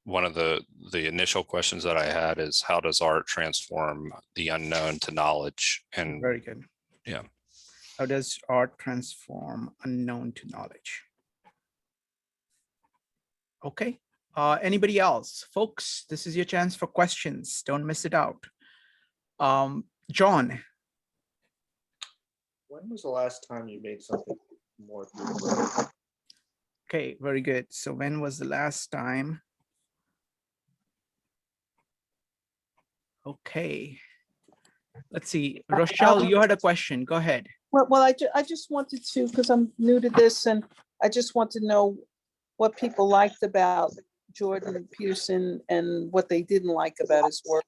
one of the initial questions that I had is, how does art transform the unknown to knowledge? And very good. Yeah. How does art transform unknown to knowledge? Okay. Anybody else? Folks, this is your chance for questions. Don't miss it out. John. When was the last time you made something more beautiful? Okay, very good. So when was the last time? Okay. Let's see. Rochelle, you had a question. Go ahead. Well, I just wanted to, because I'm new to this, and I just want to know what people liked about Jordan Peterson and what they didn't like about his work.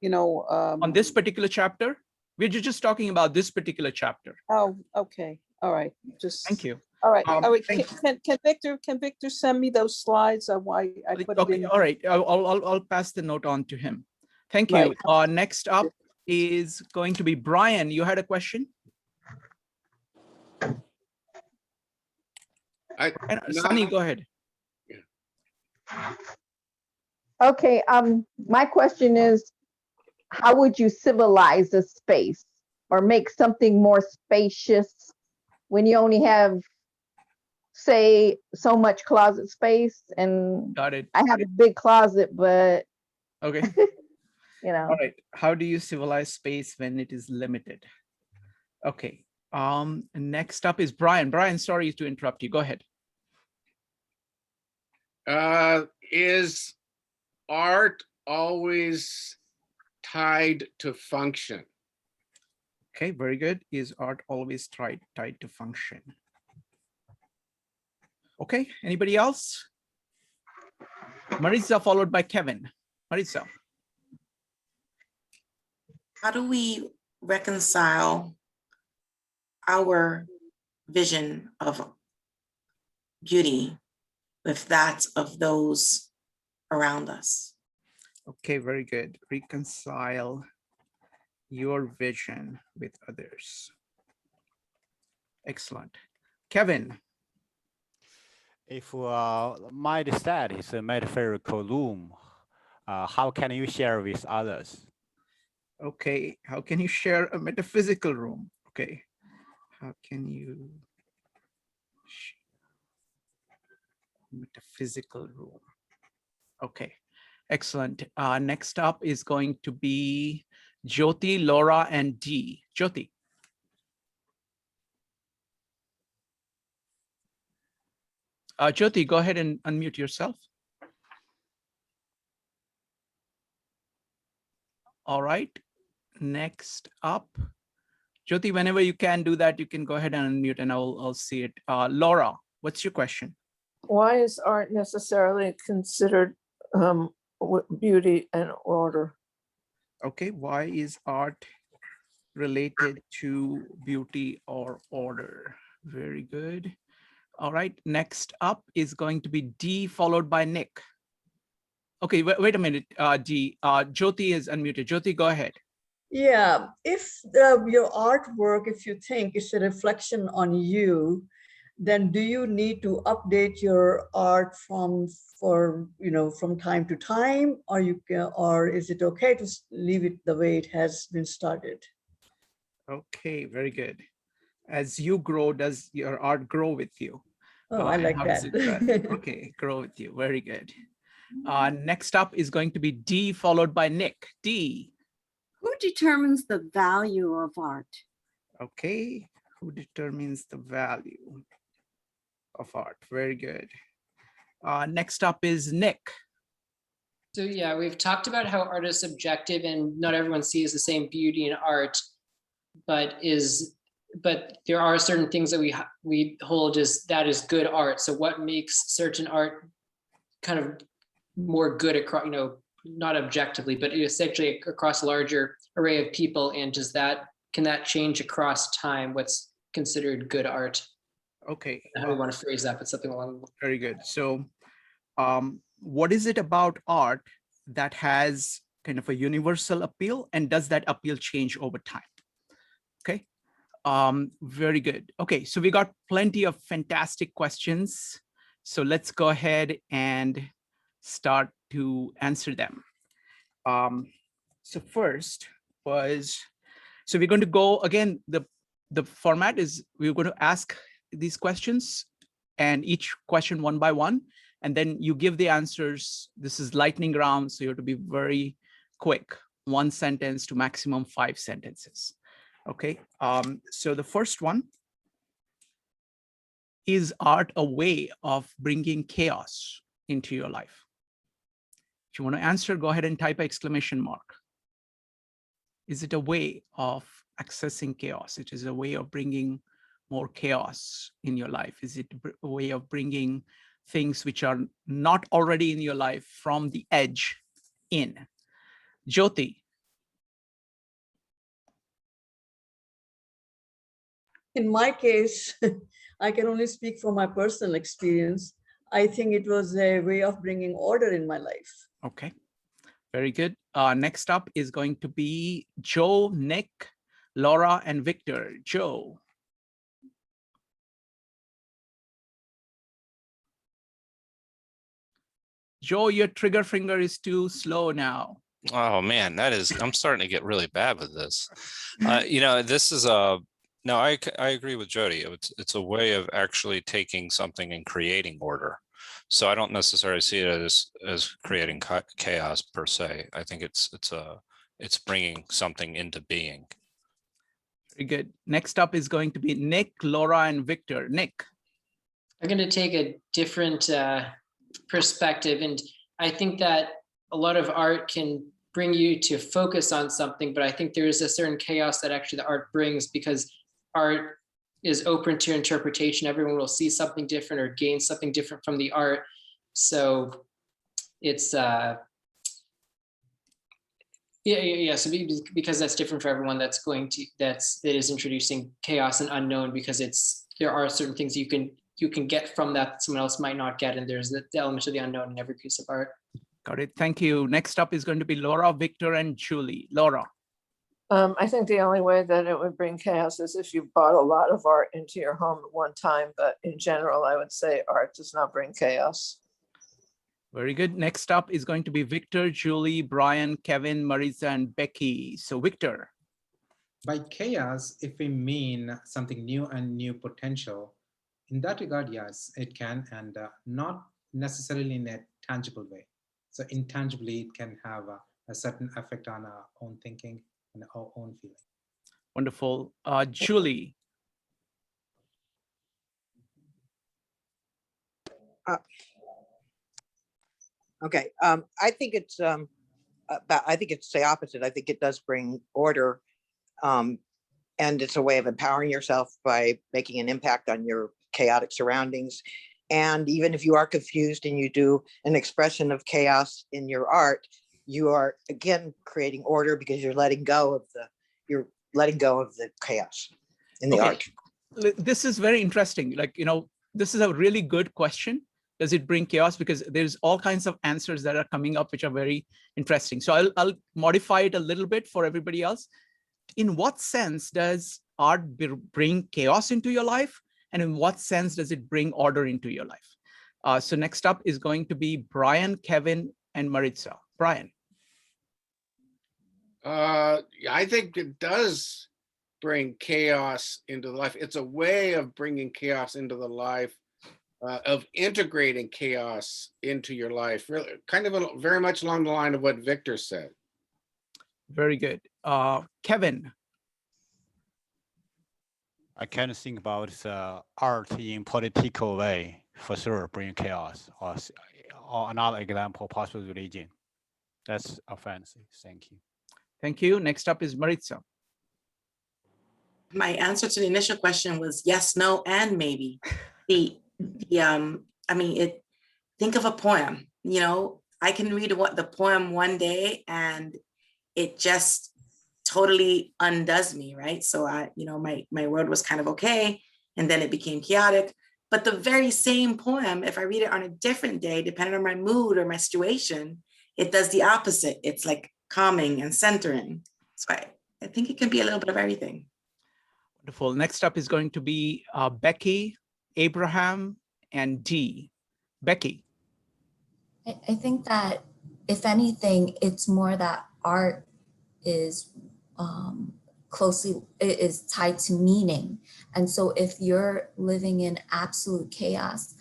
On this particular chapter? We're just talking about this particular chapter. Oh, okay. All right. Thank you. All right. Can Victor send me those slides? I put it in. All right. I'll pass the note on to him. Thank you. Right. Next up is going to be Brian. You had a question? Sunny, go ahead. Okay, my question is, how would you civilize a space or make something more spacious when you only have, say, so much closet space? And got it. I have a big closet, but okay. All right. How do you civilize space when it is limited? Okay. Next up is Brian. Brian, sorry to interrupt you. Go ahead. Is art always tied to function? Okay, very good. Is art always tied to function? Okay, anybody else? Maritza, followed by Kevin. Maritza. How do we reconcile our vision of beauty with that of those around us? Okay, very good. Reconcile your vision with others. Excellent. Kevin. If my set is a metaphorical room, how can you share with others? Okay, how can you share a metaphysical room? Okay, how can you share metaphysical room? Okay, excellent. Next up is going to be Jyoti, Laura, and Dee. Jyoti. Jyoti, go ahead and unmute yourself. All right, next up. Jyoti, whenever you can do that, you can go ahead and unmute and I'll see it. Laura, what's your question? Why is art necessarily considered beauty and order? Okay, why is art related to beauty or order? Very good. All right, next up is going to be Dee followed by Nick. Okay, wait a minute, Dee. Jyoti is unmuted. Jyoti, go ahead. Yeah, if your artwork, if you think it's a reflection on you, then do you need to update your art from time to time, or is it okay to leave it the way it has been started? Okay, very good. As you grow, does your art grow with you? Oh, I like that. Okay, grow with you. Very good. Next up is going to be Dee followed by Nick. Dee. Who determines the value of art? Okay, who determines the value of art? Very good. Next up is Nick. So yeah, we've talked about how art is subjective and not everyone sees the same beauty in art, but there are certain things that we hold as that is good art. So what makes certain art kind of more good across, not objectively, but essentially across a larger array of people, and can that change across time? What's considered good art? Okay, how do we want to phrase that, but something along the very good. So what is it about art that has kind of a universal appeal, and does that appeal change over time? Okay, very good. Okay, so we got plenty of fantastic questions, so let's go ahead and start to answer them. So first was, so we're going to go again, the format is we're going to ask these questions and each question one by one, and then you give the answers. This is lightning round, so you have to be very quick, 1 sentence to maximum 5 sentences. Okay, so the first one, is art a way of bringing chaos into your life? If you want to answer, go ahead and type exclamation mark. Is it a way of accessing chaos? It is a way of bringing more chaos in your life. Is it a way of bringing things which are not already in your life from the edge in? Jyoti. In my case, I can only speak from my personal experience. I think it was a way of bringing order in my life. Okay, very good. Next up is going to be Joe, Nick, Laura, and Victor. Joe. Joe, your trigger finger is too slow now. Oh man, I'm starting to get really bad with this. This is no, I agree with Jody. It's a way of actually taking something and creating order. So I don't necessarily see it as creating chaos per se. I think it's bringing something into being. Very good. Next up is going to be Nick, Laura, and Victor. Nick. I'm going to take a different perspective, and I think that a lot of art can bring you to focus on something, but I think there is a certain chaos that actually the art brings, because art is open to interpretation. Everyone will see something different or gain something different from the art. So it's so because that's different for everyone, that is introducing chaos and unknown, because there are certain things you can get from that someone else might not get, and there's the element of the unknown in every piece of art. Got it. Thank you. Next up is going to be Laura, Victor, and Julie. Laura. I think the only way that it would bring chaos is if you bought a lot of art into your home at one time. But in general, I would say art does not bring chaos. Very good. Next up is going to be Victor, Julie, Brian, Kevin, Maritza, and Becky. So Victor. By chaos, if we mean something new and new potential, in that regard, yes, it can, and not necessarily in a tangible way. So intangibly, it can have a certain effect on our own thinking and our own feeling. Wonderful. Julie. Okay, I think it's the opposite. I think it does bring order, and it's a way of empowering yourself by making an impact on your chaotic surroundings. And even if you are confused and you do an expression of chaos in your art, you are again creating order because you're letting go of the chaos in the art. This is very interesting. Like, this is a really good question. Does it bring chaos? Because there's all kinds of answers that are coming up, which are very interesting. So I'll modify it a little bit for everybody else. In what sense does art bring chaos into your life? And in what sense does it bring order into your life? So next up is going to be Brian, Kevin, and Maritza. Brian. I think it does bring chaos into the life. It's a way of bringing chaos into the life, of integrating chaos into your life. Really, kind of very much along the line of what Victor said. Very good. Kevin. I kind of think about art in political way, for sure, bring chaos, or another example, possible religion. That's a fancy. Thank you. Thank you. Next up is Maritza. My answer to the initial question was yes, no, and maybe. Think of a poem. I can read the poem one day and it just totally undoes me, right? So my world was kind of okay, and then it became chaotic. But the very same poem, if I read it on a different day, depending on my mood or my situation, it does the opposite. It's like calming and centering. So I think it can be a little bit of everything. Wonderful. Next up is going to be Becky, Abraham, and Dee. Becky. I think that if anything, it's more that art is is tied to meaning. And so if you're living in absolute chaos,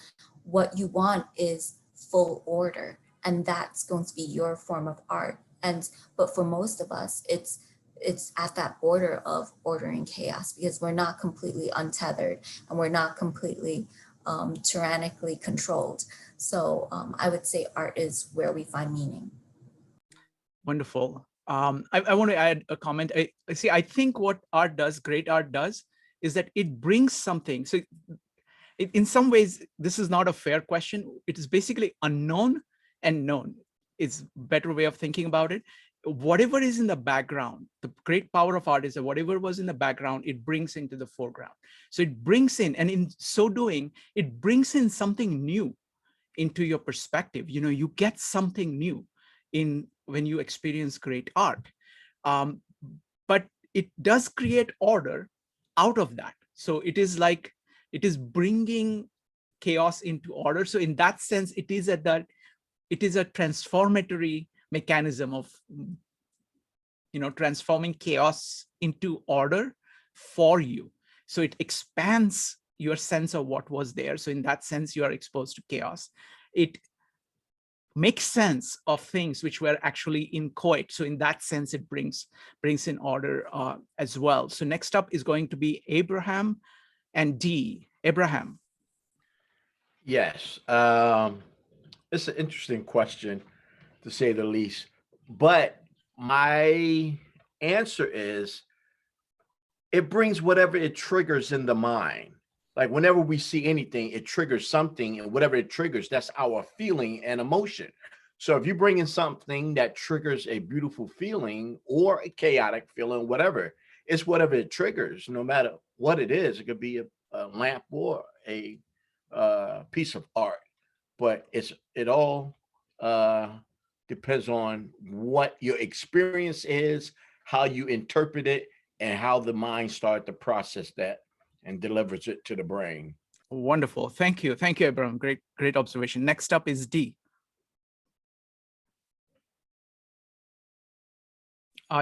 what you want is full order, and that's going to be your form of art. But for most of us, it's at that border of order and chaos, because we're not completely untethered and we're not completely tyrannically controlled. So I would say art is where we find meaning. Wonderful. I want to add a comment. I think what great art does, is that it brings something. So in some ways, this is not a fair question. It is basically unknown and known. It's a better way of thinking about it. Whatever is in the background, the great power of art is that whatever was in the background, it brings into the foreground. So it brings in, and in so doing, it brings in something new into your perspective. You get something new when you experience great art. But it does create order out of that. So it is bringing chaos into order. So in that sense, it is a transformatory mechanism of transforming chaos into order for you. So it expands your sense of what was there. So in that sense, you are exposed to chaos. It makes sense of things which were actually inchoate. So in that sense, it brings in order as well. So next up is going to be Abraham and Dee. Abraham. Yes, it's an interesting question, to say the least. But my answer is, it brings whatever it triggers in the mind. Like whenever we see anything, it triggers something, and whatever it triggers, that's our feeling and emotion. So if you bring in something that triggers a beautiful feeling or a chaotic feeling, whatever, it's whatever it triggers, no matter what it is. It could be a lamp or a piece of art, but it all depends on what your experience is, how you interpret it and how the mind starts to process that and delivers it to the brain. Wonderful. Thank you. Thank you, Abraham. Great observation. Next up is D.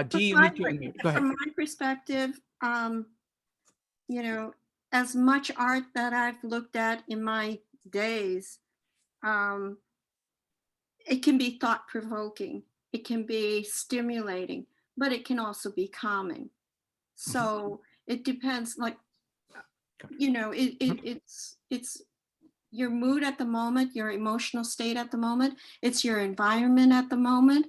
D, you need to unmute. Go ahead. From my perspective, you know, as much art that I've looked at in my days, it can be thought-provoking, it can be stimulating, but it can also be calming. So it depends, like, you know, it's your mood at the moment, your emotional state at the moment, it's your environment at the moment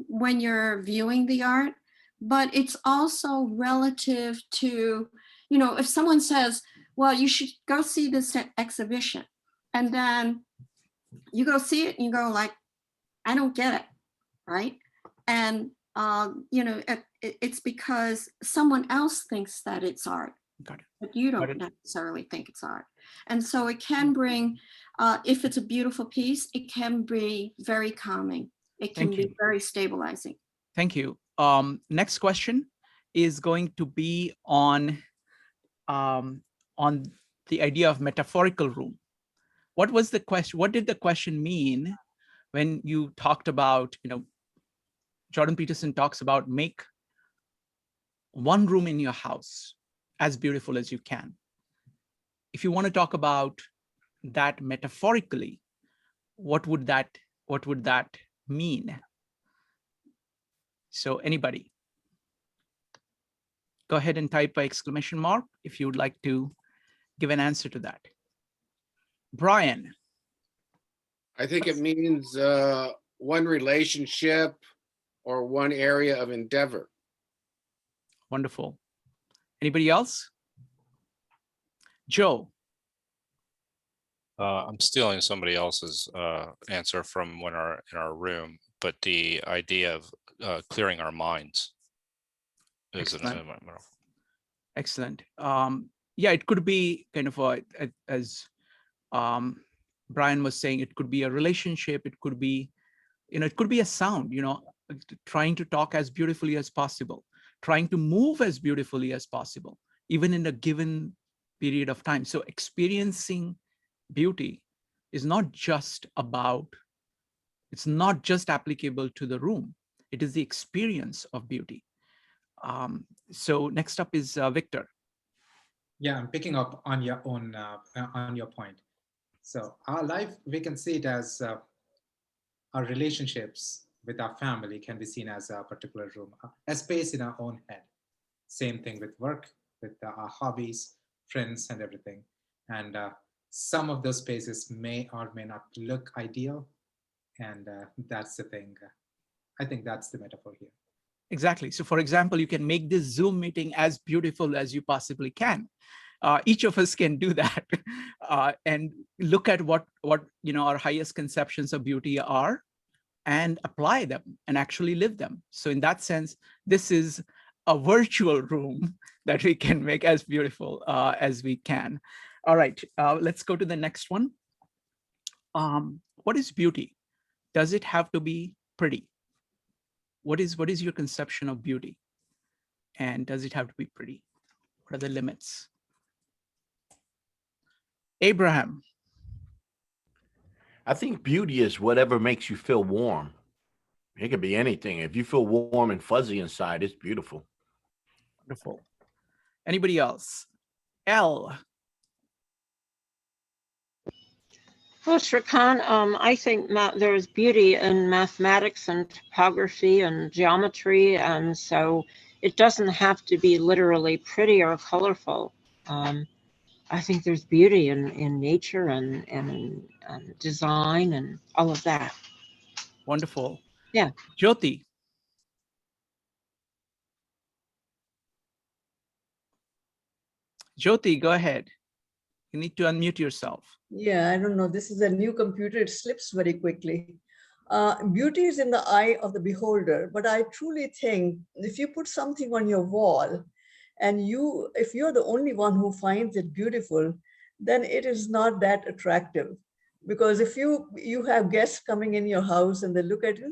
when you're viewing the art, but it's also relative to, you know, if someone says, well, you should go see this exhibition, and then you go see it and you go like, I don't get it, right? And, you know, it's because someone else thinks that it's art, but you don't necessarily think it's art. And so it can bring, if it's a beautiful piece, it can be very calming. It can be very stabilizing. Thank you. Next question is going to be on the idea of metaphorical room. What was the question? What did the question mean when you talked about, you know, Jordan Peterson talks about make one room in your house as beautiful as you can. If you want to talk about that metaphorically, what would that mean? So anybody, go ahead and type an exclamation mark if you would like to give an answer to that. Brian. I think it means one relationship or one area of endeavor. Wonderful. Anybody else? Joe. I'm stealing somebody else's answer from when in our room, but the idea of clearing our minds is Excellent. Yeah, it could be kind of as Brian was saying, it could be a relationship. It could be, you know, it could be a sound, you know, trying to talk as beautifully as possible, trying to move as beautifully as possible, even in a given period of time. So experiencing beauty is not just about, it's not just applicable to the room. It is the experience of beauty. So next up is Victor. Yeah, I'm picking up on your own, on your point. So our life, we can see it as our relationships with our family can be seen as a particular room, a space in our own head. Same thing with work, with our hobbies, friends, and everything. And some of those spaces may or may not look ideal. And that's the thing. I think that's the metaphor here. Exactly. So for example, you can make this Zoom meeting as beautiful as you possibly can. Each of us can do that and look at what you know our highest conceptions of beauty are and apply them and actually live them. So in that sense, this is a virtual room that we can make as beautiful as we can. All right, let's go to the next one. What is beauty? Does it have to be pretty? What is your conception of beauty? And does it have to be pretty? What are the limits? Abraham. I think beauty is whatever makes you feel warm. It could be anything. If you feel warm and fuzzy inside, it's beautiful. Wonderful. Anybody else? L. Well, Shrikant, I think there's beauty in mathematics and topography and geometry, and so it doesn't have to be literally pretty or colorful. I think there's beauty in nature and design and all of that. Wonderful. Yeah. Jyoti. Jyoti, go ahead. You need to unmute yourself. Yeah, I don't know. This is a new computer. It slips very quickly. Beauty is in the eye of the beholder, but I truly think if you put something on your wall and if you're the only one who finds it beautiful, then it is not that attractive. Because if you have guests coming in your house and they look at it,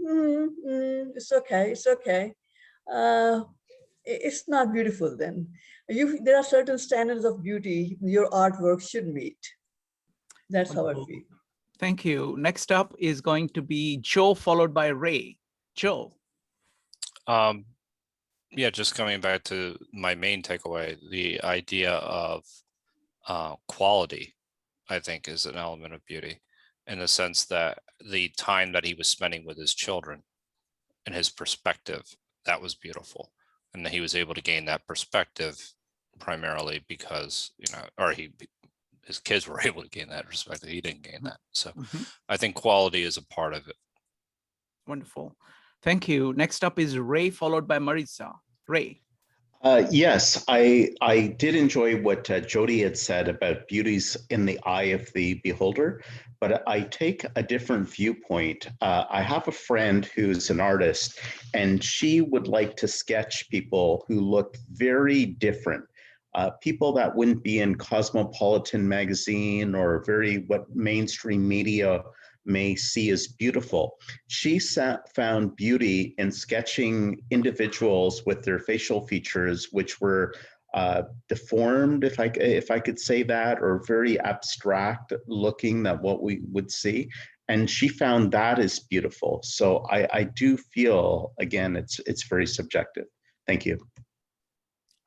it's okay, it's okay. it's not beautiful then. There are certain standards of beauty your artwork should meet. That's how I Wonderful. feel. Thank you. Next up is going to be Joe, followed by Ray. Joe. Yeah, just coming back to my main takeaway, the idea of quality, I think, is an element of beauty, in the sense that the time that he was spending with his children and his perspective, that was beautiful. And that he was able to gain that perspective primarily because, or his kids were able to gain that perspective. He didn't gain that. So I think quality is a part of it. Wonderful. Thank you. Next up is Ray, followed by Maritza. Ray. Yes, I did enjoy what Jody had said about beauty's in the eye of the beholder, but I take a different viewpoint. I have a friend who's an artist, and she would like to sketch people who look very different. People that wouldn't be in Cosmopolitan magazine or what mainstream media may see as beautiful. She found beauty in sketching individuals with their facial features, which were deformed, if I could say that, or very abstract looking than what we would see. And she found that is beautiful. So I do feel, again, it's very subjective. Thank you.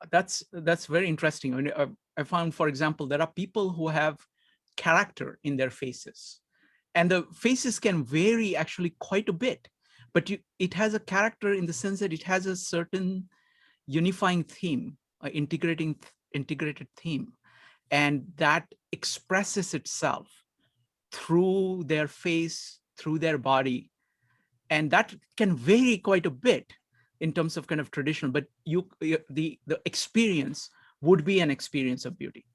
That's very interesting. I found, for example, there are people who have character in their faces. And the faces can vary actually quite a bit, but it has a character in the sense that it has a certain unifying theme, integrated theme, and that expresses itself through their face, through their body, and that can vary quite a bit in terms of kind of traditional. But the experience would be an experience of beauty.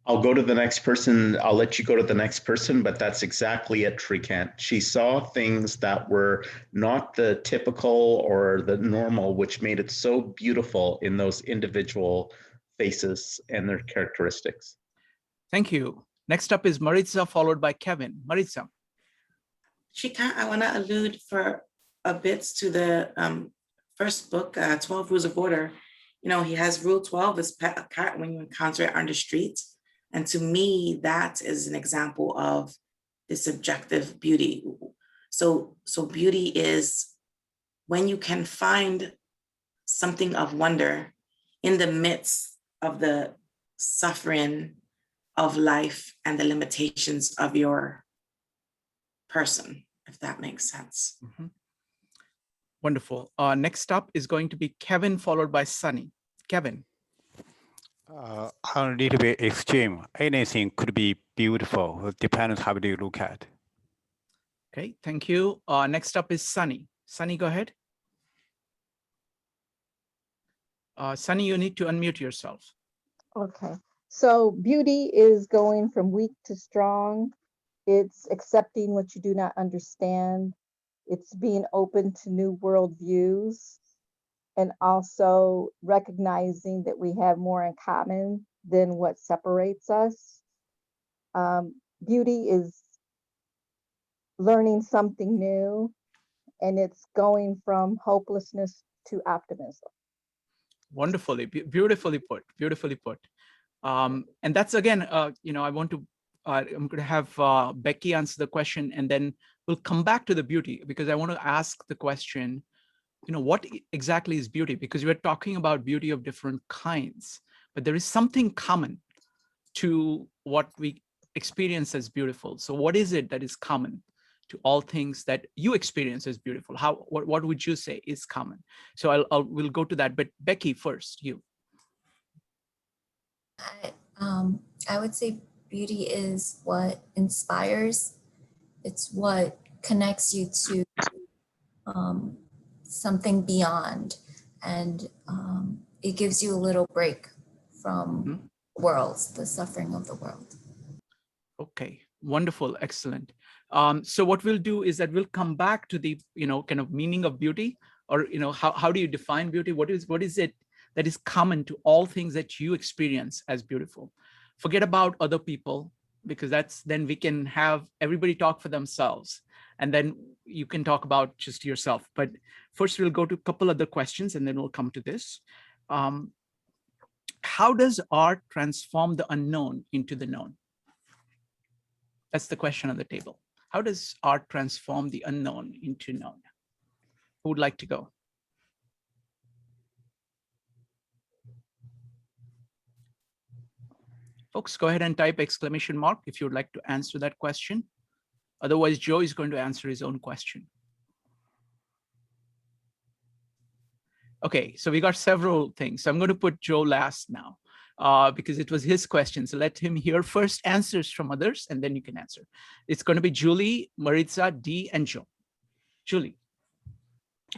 I'll go to the next person. I'll let you go to the next person, but that's exactly it, Shrikant. She saw things that were not the typical or the normal, which made it so beautiful in those individual faces and their characteristics. Thank you. Next up is Maritza, followed by Kevin. Maritza. Shrikant, I want to allude for a bit to the first book, 12 Rules of Order. He has rule 12 is pet a cat when you encounter it on the street. And to me, that is an example of the subjective beauty. So beauty is when you can find something of wonder in the midst of the suffering of life and the limitations of your person, if that makes sense. Wonderful. Next up is going to be Kevin, followed by Sunny. Kevin. A little bit extreme. Anything could be beautiful. It depends how you look at. Okay, thank you. Next up is Sunny. Sunny, go ahead. Sunny, you need to unmute yourself. Okay, so beauty is going from weak to strong. It's accepting what you do not understand. It's being open to new worldviews, and also recognizing that we have more in common than what separates us. Beauty is learning something new, and it's going from hopelessness to optimism. Wonderfully, beautifully put, beautifully put. And that's again, I want to, I'm going to have Becky answer the question, and then we'll come back to the beauty, because I want to ask the question, what exactly is beauty? Because we're talking about beauty of different kinds, but there is something common to what we experience as beautiful. So what is it that is common to all things that you experience as beautiful? What would you say is common? So we'll go to that, but Becky first, you. I would say beauty is what inspires. It's what connects you to something beyond, and it gives you a little break from worlds, the suffering of the world. Okay, wonderful, excellent. So what we'll do is that we'll come back to the kind of meaning of beauty, or how do you define beauty? What is it that is common to all things that you experience as beautiful? Forget about other people, because then we can have everybody talk for themselves, and then you can talk about just yourself. But first we'll go to a couple other questions and then we'll come to this. How does art transform the unknown into the known? That's the question on the table. How does art transform the unknown into known? Who would like to go? Folks, go ahead and type exclamation mark if you would like to answer that question. Otherwise, Joe is going to answer his own question. Okay, so we got several things. So I'm going to put Joe last now because it was his question. So let him hear first answers from others, and then you can answer. It's going to be Julie, Maritza, Dee, and Joe. Julie.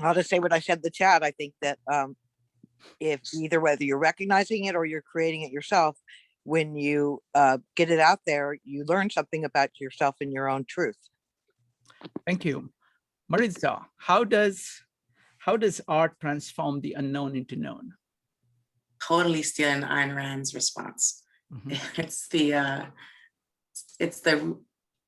I'll just say what I said in the chat. I think that if either whether you're recognizing it or you're creating it yourself, when you get it out there, you learn something about yourself and your own truth. Thank you. Maritza, how does art transform the unknown into known? Totally stealing Ayn Rand's response. Mm-hmm. It's the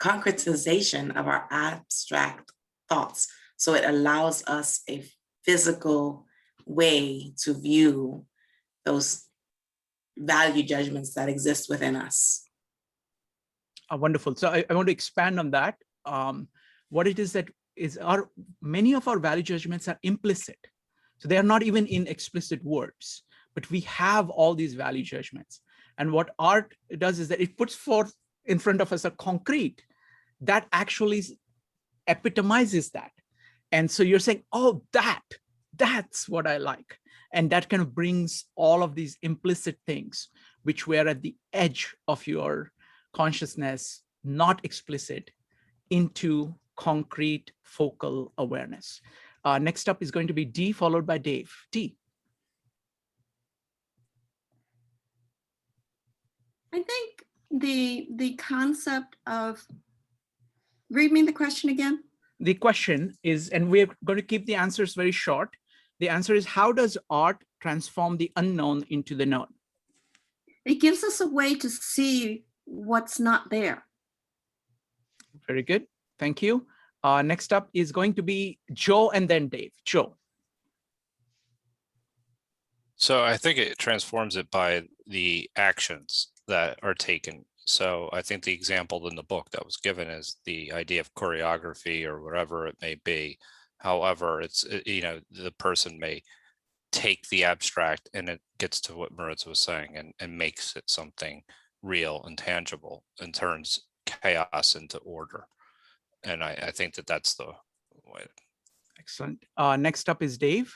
concretization of our abstract thoughts. So it allows us a physical way to view those value judgments that exist within us. Wonderful. So I want to expand on that. What it is that many of our value judgments are implicit. So they are not even in explicit words, but we have all these value judgments. And what art does is that it puts forth in front of us a concrete that actually epitomizes that. And so you're saying, oh, that's what I like. And that kind of brings all of these implicit things, which were at the edge of your consciousness, not explicit, into concrete focal awareness. Next up is going to be Dee, followed by Dave. Dee. I think the concept of, read me the question again. The question is, and we're going to keep the answers very short. The answer is, how does art transform the unknown into the known? It gives us a way to see what's not there. Very good. Thank you. Next up is going to be Joe and then Dave. Joe. So I think it transforms it by the actions that are taken. So I think the example in the book that was given is the idea of choreography or whatever it may be. However, it's, you know, the person may take the abstract and it gets to what Maritza was saying and makes it something real and tangible and turns chaos into order. And I think that's the way. Excellent. Next up is Dave.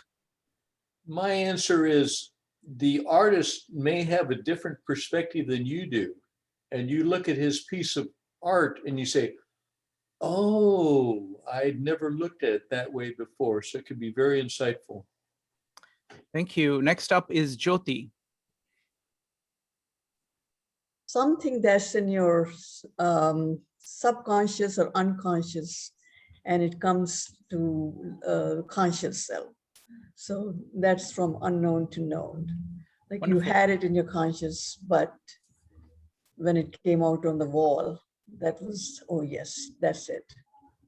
My answer is the artist may have a different perspective than you do. And you look at his piece of art and you say, oh, I'd never looked at it that way before. So it could be very insightful. Thank you. Next up is Jyoti. Something that's in your subconscious or unconscious, and it comes to conscious self. So that's from unknown to known. Like Wonderful. You had it in your conscious, but when it came out on the wall, that was, oh yes, that's it.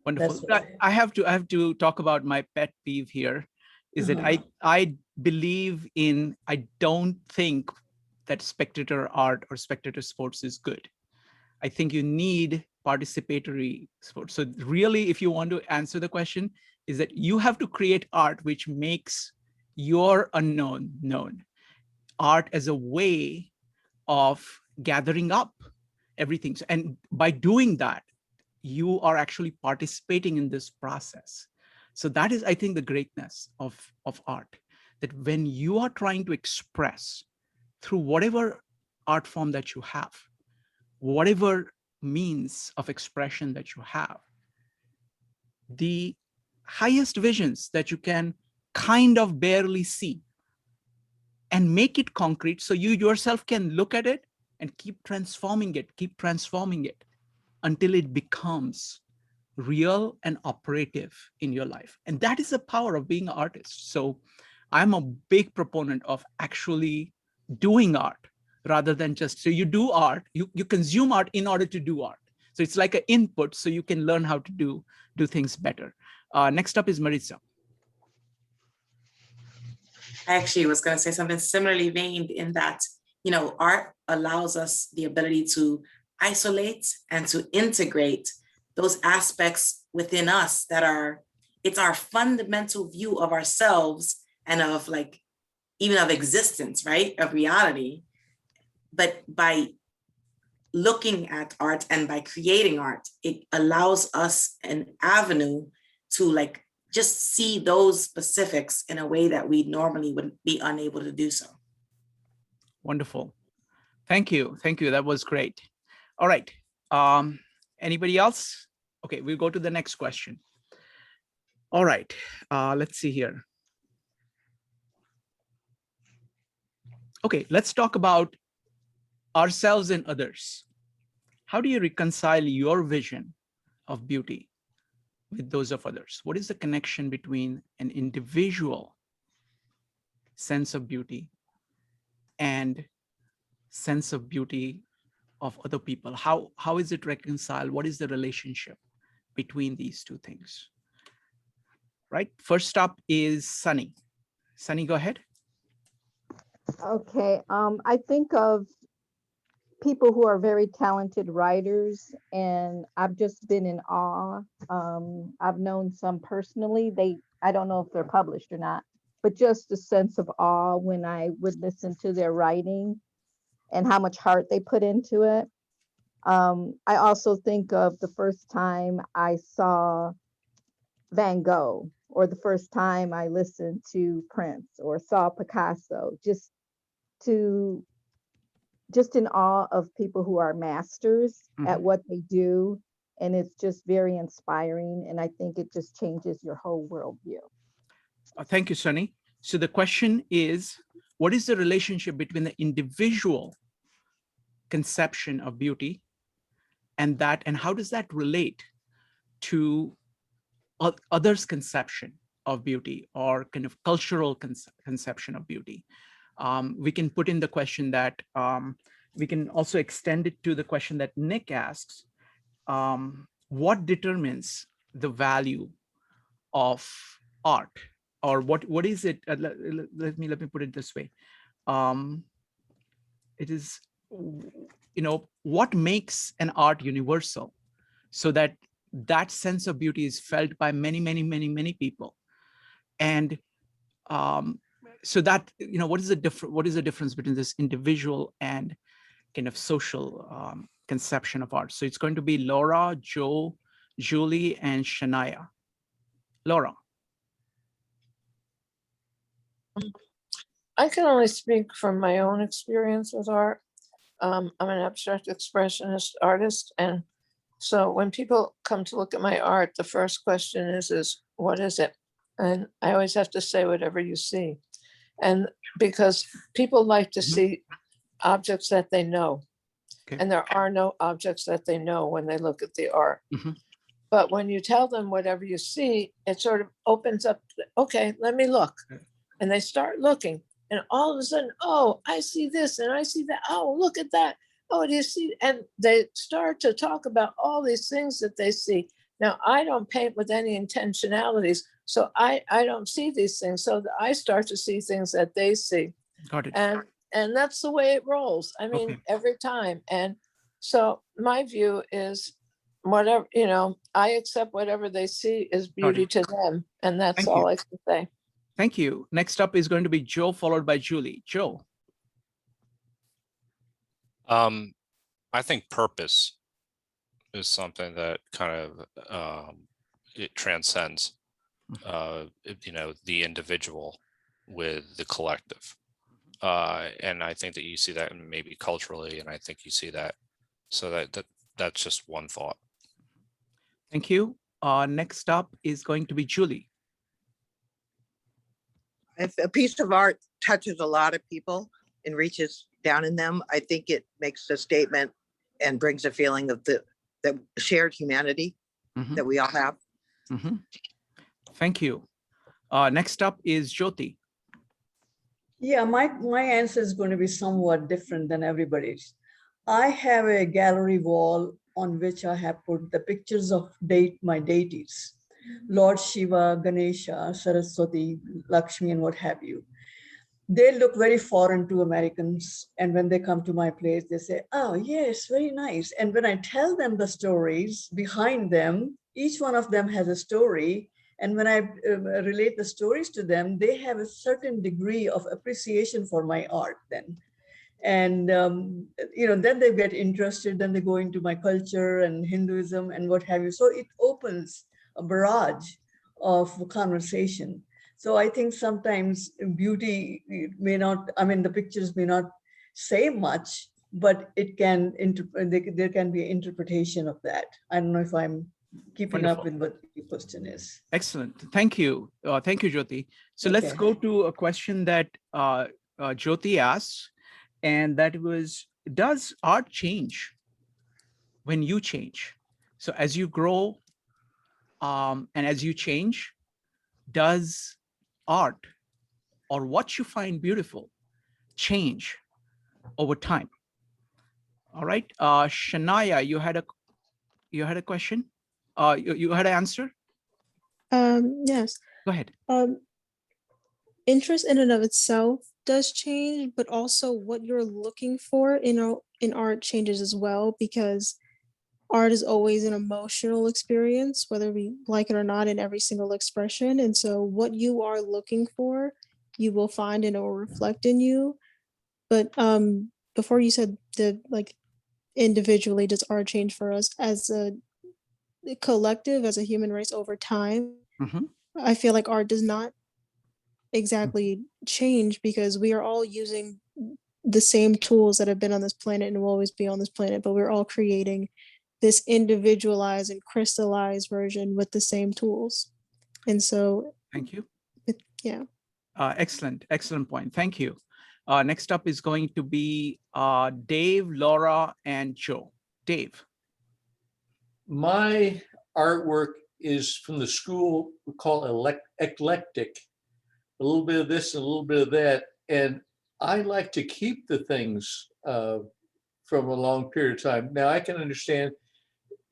Wonderful. That's I have to talk about my pet peeve here. Is that I believe in, I don't think that spectator art or spectator sports is good. I think you need participatory sports. So really, if you want to answer the question, is that you have to create art which makes your unknown known. Art as a way of gathering up everything. And by doing that, you are actually participating in this process. So that is, I think, the greatness of art, that when you are trying to express through whatever art form that you have, whatever means of expression that you have, the highest visions that you can kind of barely see and make it concrete so you yourself can look at it and keep transforming it until it becomes real and operative in your life. And that is the power of being an artist. So I'm a big proponent of actually doing art rather than just, so you do art, you consume art in order to do art. So it's like an input, so you can learn how to do things better. Next up is Maritza. I actually was going to say something similarly veined in that, you know, art allows us the ability to isolate and to integrate those aspects within us that are, it's our fundamental view of ourselves and of like, even of existence, right? Of reality. But by looking at art and by creating art, it allows us an avenue to like just see those specifics in a way that we normally would be unable to do so. Wonderful. Thank you. Thank you. That was great. All right. Anybody else? Okay, we'll go to the next question. All right. Let's see here. Okay, let's talk about ourselves and others. How do you reconcile your vision of beauty with those of others? What is the connection between an individual sense of beauty and sense of beauty of other people? How is it reconciled? What is the relationship between these two things? Right, first up is Sunny. Sunny, go ahead. Okay, I think of people who are very talented writers, and I've just been in awe. I've known some personally. I don't know if they're published or not, but just a sense of awe when I would listen to their writing and how much heart they put into it. I also think of the first time I saw Van Gogh, or the first time I listened to Prince or saw Picasso, just in awe of people who are masters at what they do. And it's just very inspiring. And I think it just changes your whole worldview. Thank you, Sunny. So the question is, what is the relationship between the individual conception of beauty and how does that relate to others' conception of beauty, or kind of cultural conception of beauty? We can put in the question that we can also extend it to the question that Nick asks, what determines the value of art, or what is it? Let me put it this way. It is, what makes an art universal, so that sense of beauty is felt by many people. And so that, what is the difference between this individual and kind of social conception of art? So it's going to be Laura, Joe, Julie, and Shania. Laura. I can only speak from my own experience with art. I'm an abstract expressionist artist. And so when people come to look at my art, the first question is what is it? And I always have to say, whatever you see. And because people like to see objects that they know. Okay. And there are no objects that they know when they look at the art. But when you tell them whatever you see, it sort of opens up, okay, let me look. And they start looking. And all of a sudden, oh, I see this and I see that. Oh, look at that. Oh, do you see? And they start to talk about all these things that they see. Now, I don't paint with any intentionalities, so I don't see these things. So I start to see things that they see. Got it. And that's the way it rolls. I mean, every time. And so my view is whatever, I accept whatever they see is beauty to them. And that's all I can say. Thank you. Next up is going to be Joe, followed by Julie. Joe. I think purpose is something that kind of it transcends the individual with the collective, and I think that you see that maybe culturally, and I think you see that. So that's just one thought. Thank you. Next up is going to be Julie. If a piece of art touches a lot of people and reaches down in them, I think it makes a statement and brings a feeling of the shared humanity that we all have. Thank you. Next up is Jyoti. Yeah, my answer is going to be somewhat different than everybody's. I have a gallery wall on which I have put the pictures of my deities, Lord Shiva, Ganesha, Saraswati, Lakshmi, and what have you. They look very foreign to Americans. And when they come to my place, they say, oh, yes, very nice. And when I tell them the stories behind them, each one of them has a story. And when I relate the stories to them, they have a certain degree of appreciation for my art then. And, then they get interested, then they go into my culture and Hinduism and what have you. So it opens a barrage of conversation. So I think sometimes beauty may not, the pictures may not say much, but it can, there can be an interpretation of that. I don't know if I'm keeping up with what the question is. Excellent. Thank you. Thank you, Jyoti. So let's go to a question that Jyoti asked, and that was, does art change when you change? So as you grow and as you change, does art or what you find beautiful change over time? All right, Shania, you had a question. You had an answer. Yes. Go ahead. Interest in and of itself does change, but also what you're looking for in art changes as well, because art is always an emotional experience, whether we like it or not, in every single expression. And so what you are looking for, you will find and it will reflect in you. But before you said that, like, individually, does art change for us as a collective, as a human race over time? I feel like art does not exactly change, because we are all using the same tools that have been on this planet and will always be on this planet, but we're all creating this individualized and crystallized version with the same tools. And so thank you. Yeah. Excellent point. Thank you. Next up is going to be Dave, Laura, and Joe. Dave. My artwork is from the school we call eclectic. A little bit of this and a little bit of that. And I like to keep the things from a long period of time. Now, I can understand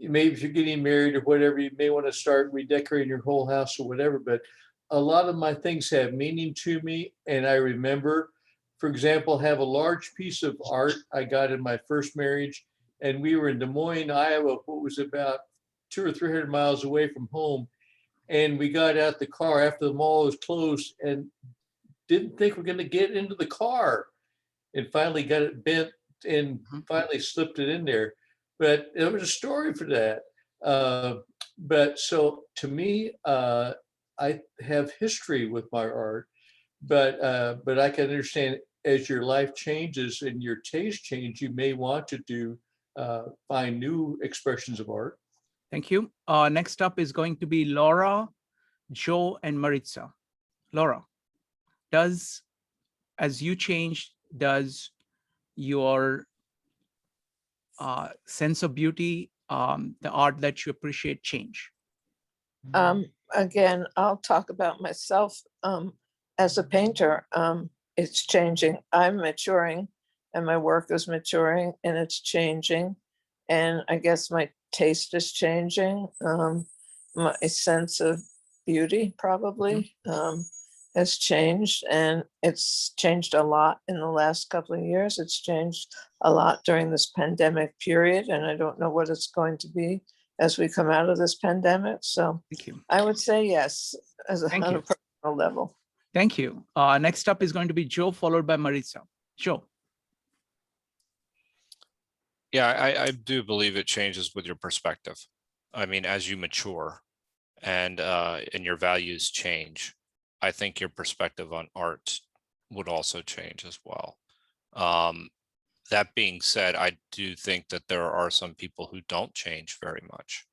maybe if you're getting married or whatever, you may want to start redecorating your whole house or whatever, but a lot of my things have meaning to me. And I remember, for example, have a large piece of art I got in my first marriage. And we were in Des Moines, Iowa, what was about 200 or 300 miles away from home. And we got out the car after the mall was closed and didn't think we're going to get into the car, and finally got it bent and finally slipped it in there. But there was a story for that. But so to me, I have history with my art, but I can understand as your life changes and your taste change, you may want to find new expressions of art. Thank you. Next up is going to be Laura, Joe, and Maritza. Laura, as you change, does your sense of beauty, the art that you appreciate, change? Again, I'll talk about myself as a painter. It's changing. I'm maturing and my work is maturing and it's changing. And I guess my taste is changing. My sense of beauty probably has changed, and it's changed a lot in the last couple of years. It's changed a lot during this pandemic period, and I don't know what it's going to be as we come out of this pandemic. So thank you. I would say yes, on a personal level. Thank you. Next up is going to be Joe, followed by Maritza. Joe. Yeah, I do believe it changes with your perspective. I mean, as you mature and your values change, I think your perspective on art would also change as well. That being said, I do think that there are some people who don't change very much.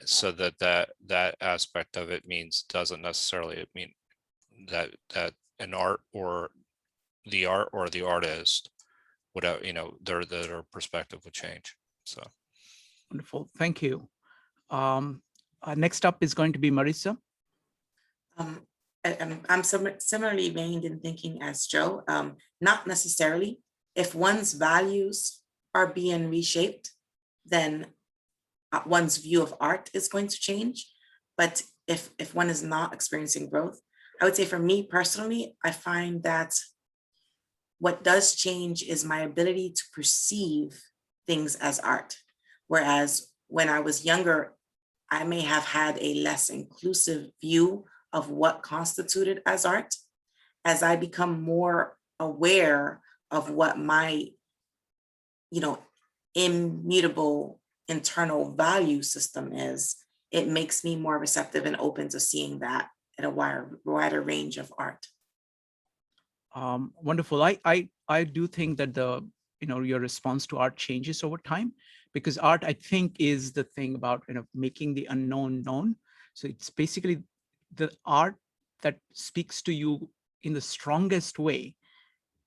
So that aspect of it doesn't necessarily mean that an art or the artist would, their perspective would change. So wonderful, thank you. Next up is going to be Maritza. I'm similarly veined in thinking as Joe. Not necessarily. If one's values are being reshaped, then one's view of art is going to change. But if one is not experiencing growth, I would say for me personally, I find that what does change is my ability to perceive things as art. Whereas when I was younger, I may have had a less inclusive view of what constituted as art. As I become more aware of what my, immutable internal value system is, it makes me more receptive and open to seeing that in a wider range of art. Wonderful. I do think that your response to art changes over time, because art, I think, is the thing about making the unknown known. So it's basically the art that speaks to you in the strongest way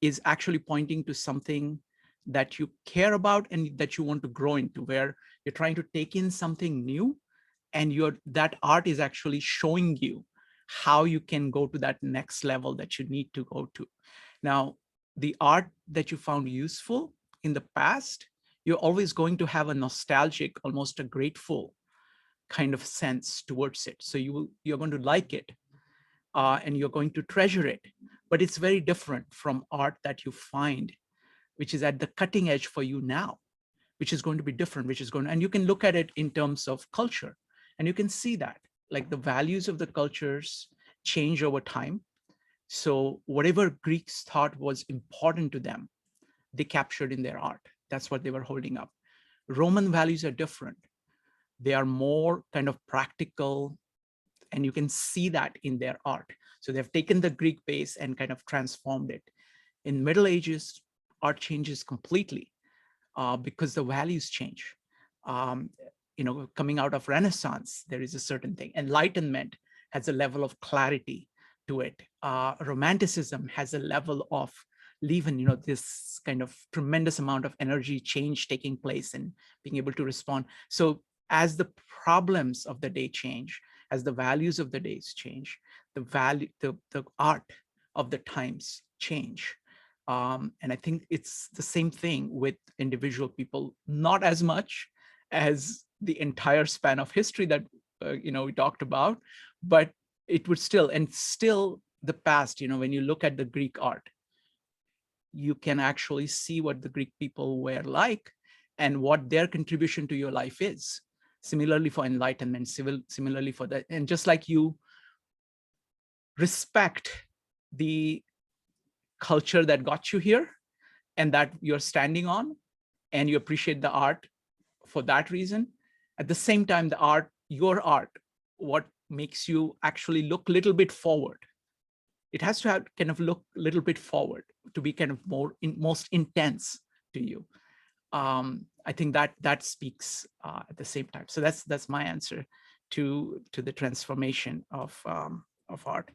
is actually pointing to something that you care about and that you want to grow into, where you're trying to take in something new, and that art is actually showing you how you can go to that next level that you need to go to. Now, the art that you found useful in the past, you're always going to have a nostalgic, almost a grateful kind of sense towards it. So you're going to like it, and you're going to treasure it. But it's very different from art that you find, which is at the cutting edge for you now, which is going to be different, and you can look at it in terms of culture, and you can see that, like, the values of the cultures change over time. So whatever Greeks thought was important to them, they captured in their art. That's what they were holding up. Roman values are different. They are more kind of practical, and you can see that in their art. So they've taken the Greek base and kind of transformed it. In Middle Ages, art changes completely because the values change. Coming out of Renaissance, there is a certain thing. Enlightenment has a level of clarity to it. Romanticism has a level of leaven, this kind of tremendous amount of energy change taking place and being able to respond. So as the problems of the day change, as the values of the days change, the art of the times change. And I think it's the same thing with individual people, not as much as the entire span of history that we talked about, but it would still the past, when you look at the Greek art, you can actually see what the Greek people were like and what their contribution to your life is. Similarly for Enlightenment, similarly for that. And just like you respect the culture that got you here and that you're standing on, and you appreciate the art for that reason, at the same time, your art, what makes you actually look a little bit forward. It has to have kind of look a little bit forward to be kind of most intense to you. I think that speaks at the same time. So that's my answer to the transformation of art.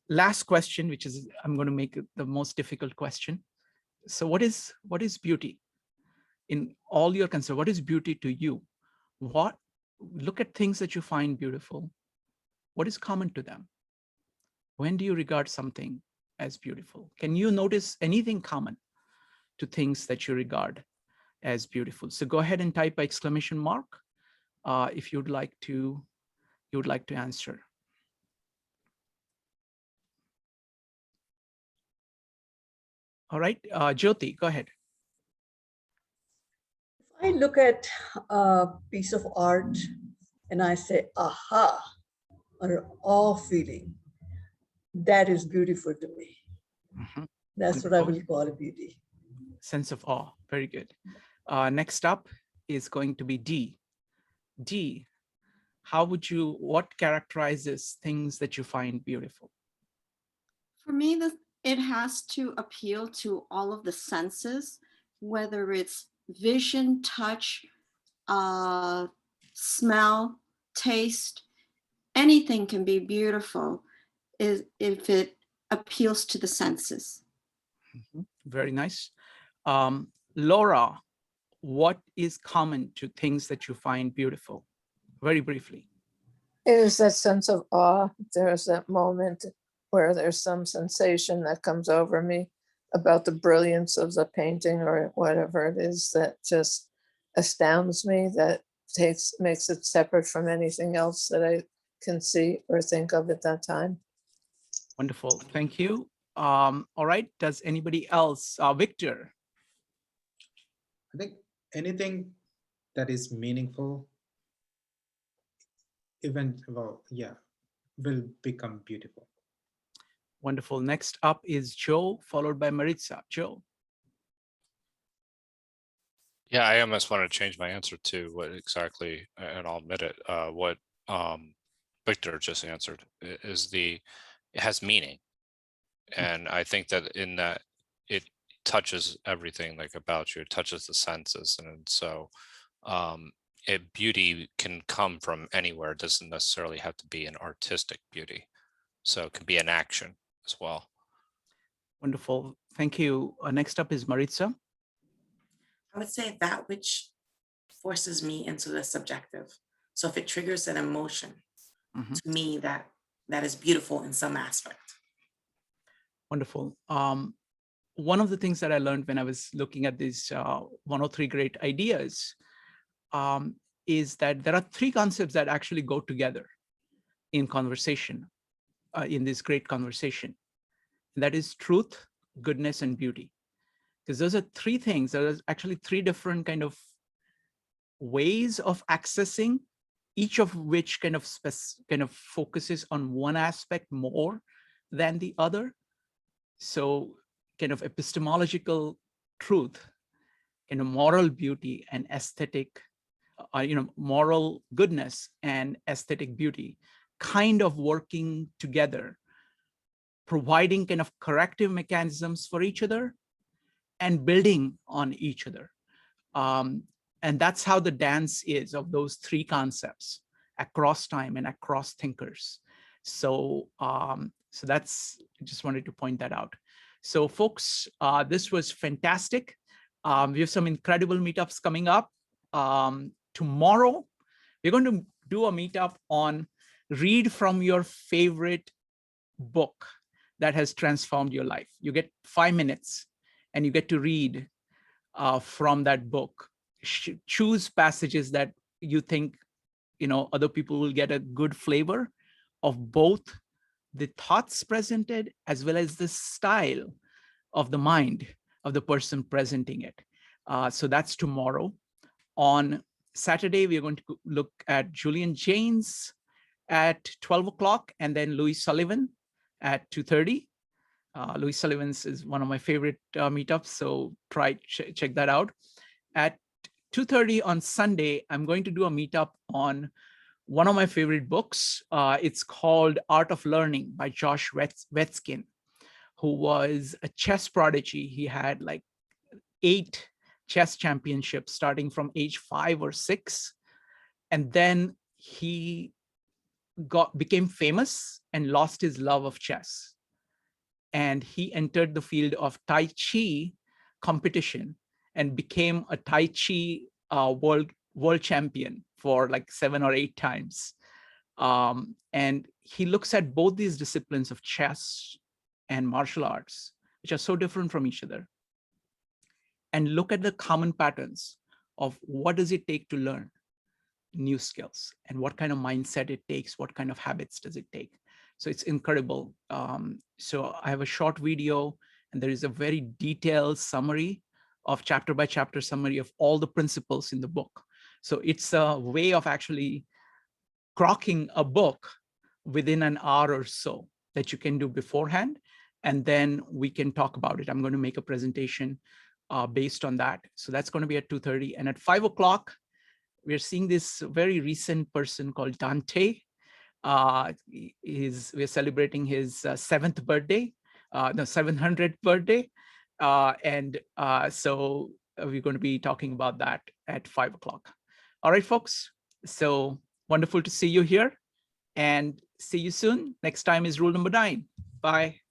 Last question, which is, I'm going to make it the most difficult question. So what is beauty? In all your concern, what is beauty to you? Look at things that you find beautiful. What is common to them? When do you regard something as beautiful? Can you notice anything common to things that you regard as beautiful? So go ahead and type exclamation mark if you'd like to answer. All right, Jyoti, go ahead. I look at a piece of art and I say, aha, or awe feeling, that is beautiful to me. Mm-hmm. That's what I will call a beauty. Sense of awe, very good. Next up is going to be D. D, what characterizes things that you find beautiful? For me, it has to appeal to all of the senses, whether it's vision, touch, smell, taste. Anything can be beautiful if it appeals to the senses. Mm-hmm. Very nice. Laura, what is common to things that you find beautiful? Very briefly. It is that sense of awe. There's that moment where there's some sensation that comes over me about the brilliance of the painting or whatever it is that just astounds me, that makes it separate from anything else that I can see or think of at that time. Wonderful. Thank you. All right. Does anybody else? Victor? I think anything that is meaningful, will become beautiful. Wonderful. Next up is Joe, followed by Maritza. Joe. Yeah, I almost want to change my answer to what exactly, and I'll admit it, what Victor just answered is it has meaning. And I think that in that it touches everything like about you, it touches the senses. And so beauty can come from anywhere. It doesn't necessarily have to be an artistic beauty. So it can be an action as well. Wonderful. Thank you. Next up is Maritza. I would say that which forces me into the subjective. So if it triggers an emotion, to me, that is beautiful in some aspect. Wonderful. One of the things that I learned when I was looking at these 103 great ideas is that there are three concepts that actually go together in conversation, in this great conversation. And that is truth, goodness, and beauty. Because those are three things. There are actually three different kind of ways of accessing, each of which kind of focuses on one aspect more than the other. So kind of epistemological truth, kind of moral beauty and aesthetic, moral goodness and aesthetic beauty kind of working together, providing kind of corrective mechanisms for each other and building on each other. And that's how the dance is of those three concepts across time and across thinkers. So, so that's, I just wanted to point that out. So folks, this was fantastic. We have some incredible meetups coming up. Tomorrow, we're going to do a meetup on read from your favorite book that has transformed your life. You get 5 minutes and you get to read from that book. Choose passages that you think, other people will get a good flavor of both the thoughts presented as well as the style of the mind of the person presenting it. So that's tomorrow. On Saturday, we're going to look at Julian Jaynes at 12 o'clock and then Louis Sullivan at 2:30. Louis Sullivan's is one of my favorite meetups, so check that out. At 2:30 on Sunday, I'm going to do a meetup on one of my favorite books. It's called Art of Learning by Josh Wetkin, who was a chess prodigy. He had like 8 chess championships starting from age 5 or 6. And then he became famous and lost his love of chess. And he entered the field of Tai Chi competition and became a Tai Chi world champion for like 7 or 8 times. And he looks at both these disciplines of chess and martial arts, which are so different from each other, and look at the common patterns of what does it take to learn new skills and what kind of mindset it takes, what kind of habits does it take. So it's incredible. So I have a short video and there is a very detailed summary of chapter by chapter summary of all the principles in the book. So it's a way of actually crocking a book within an hour or so that you can do beforehand. And then we can talk about it. I'm going to make a presentation based on that. So that's going to be at 2:30. And at 5 o'clock, we're seeing this very recent person called Dante. We're celebrating his 700th birthday. So we're going to be talking about that at 5 o'clock. All right, folks. So wonderful to see you here and see you soon. Next time is rule number 9. Bye.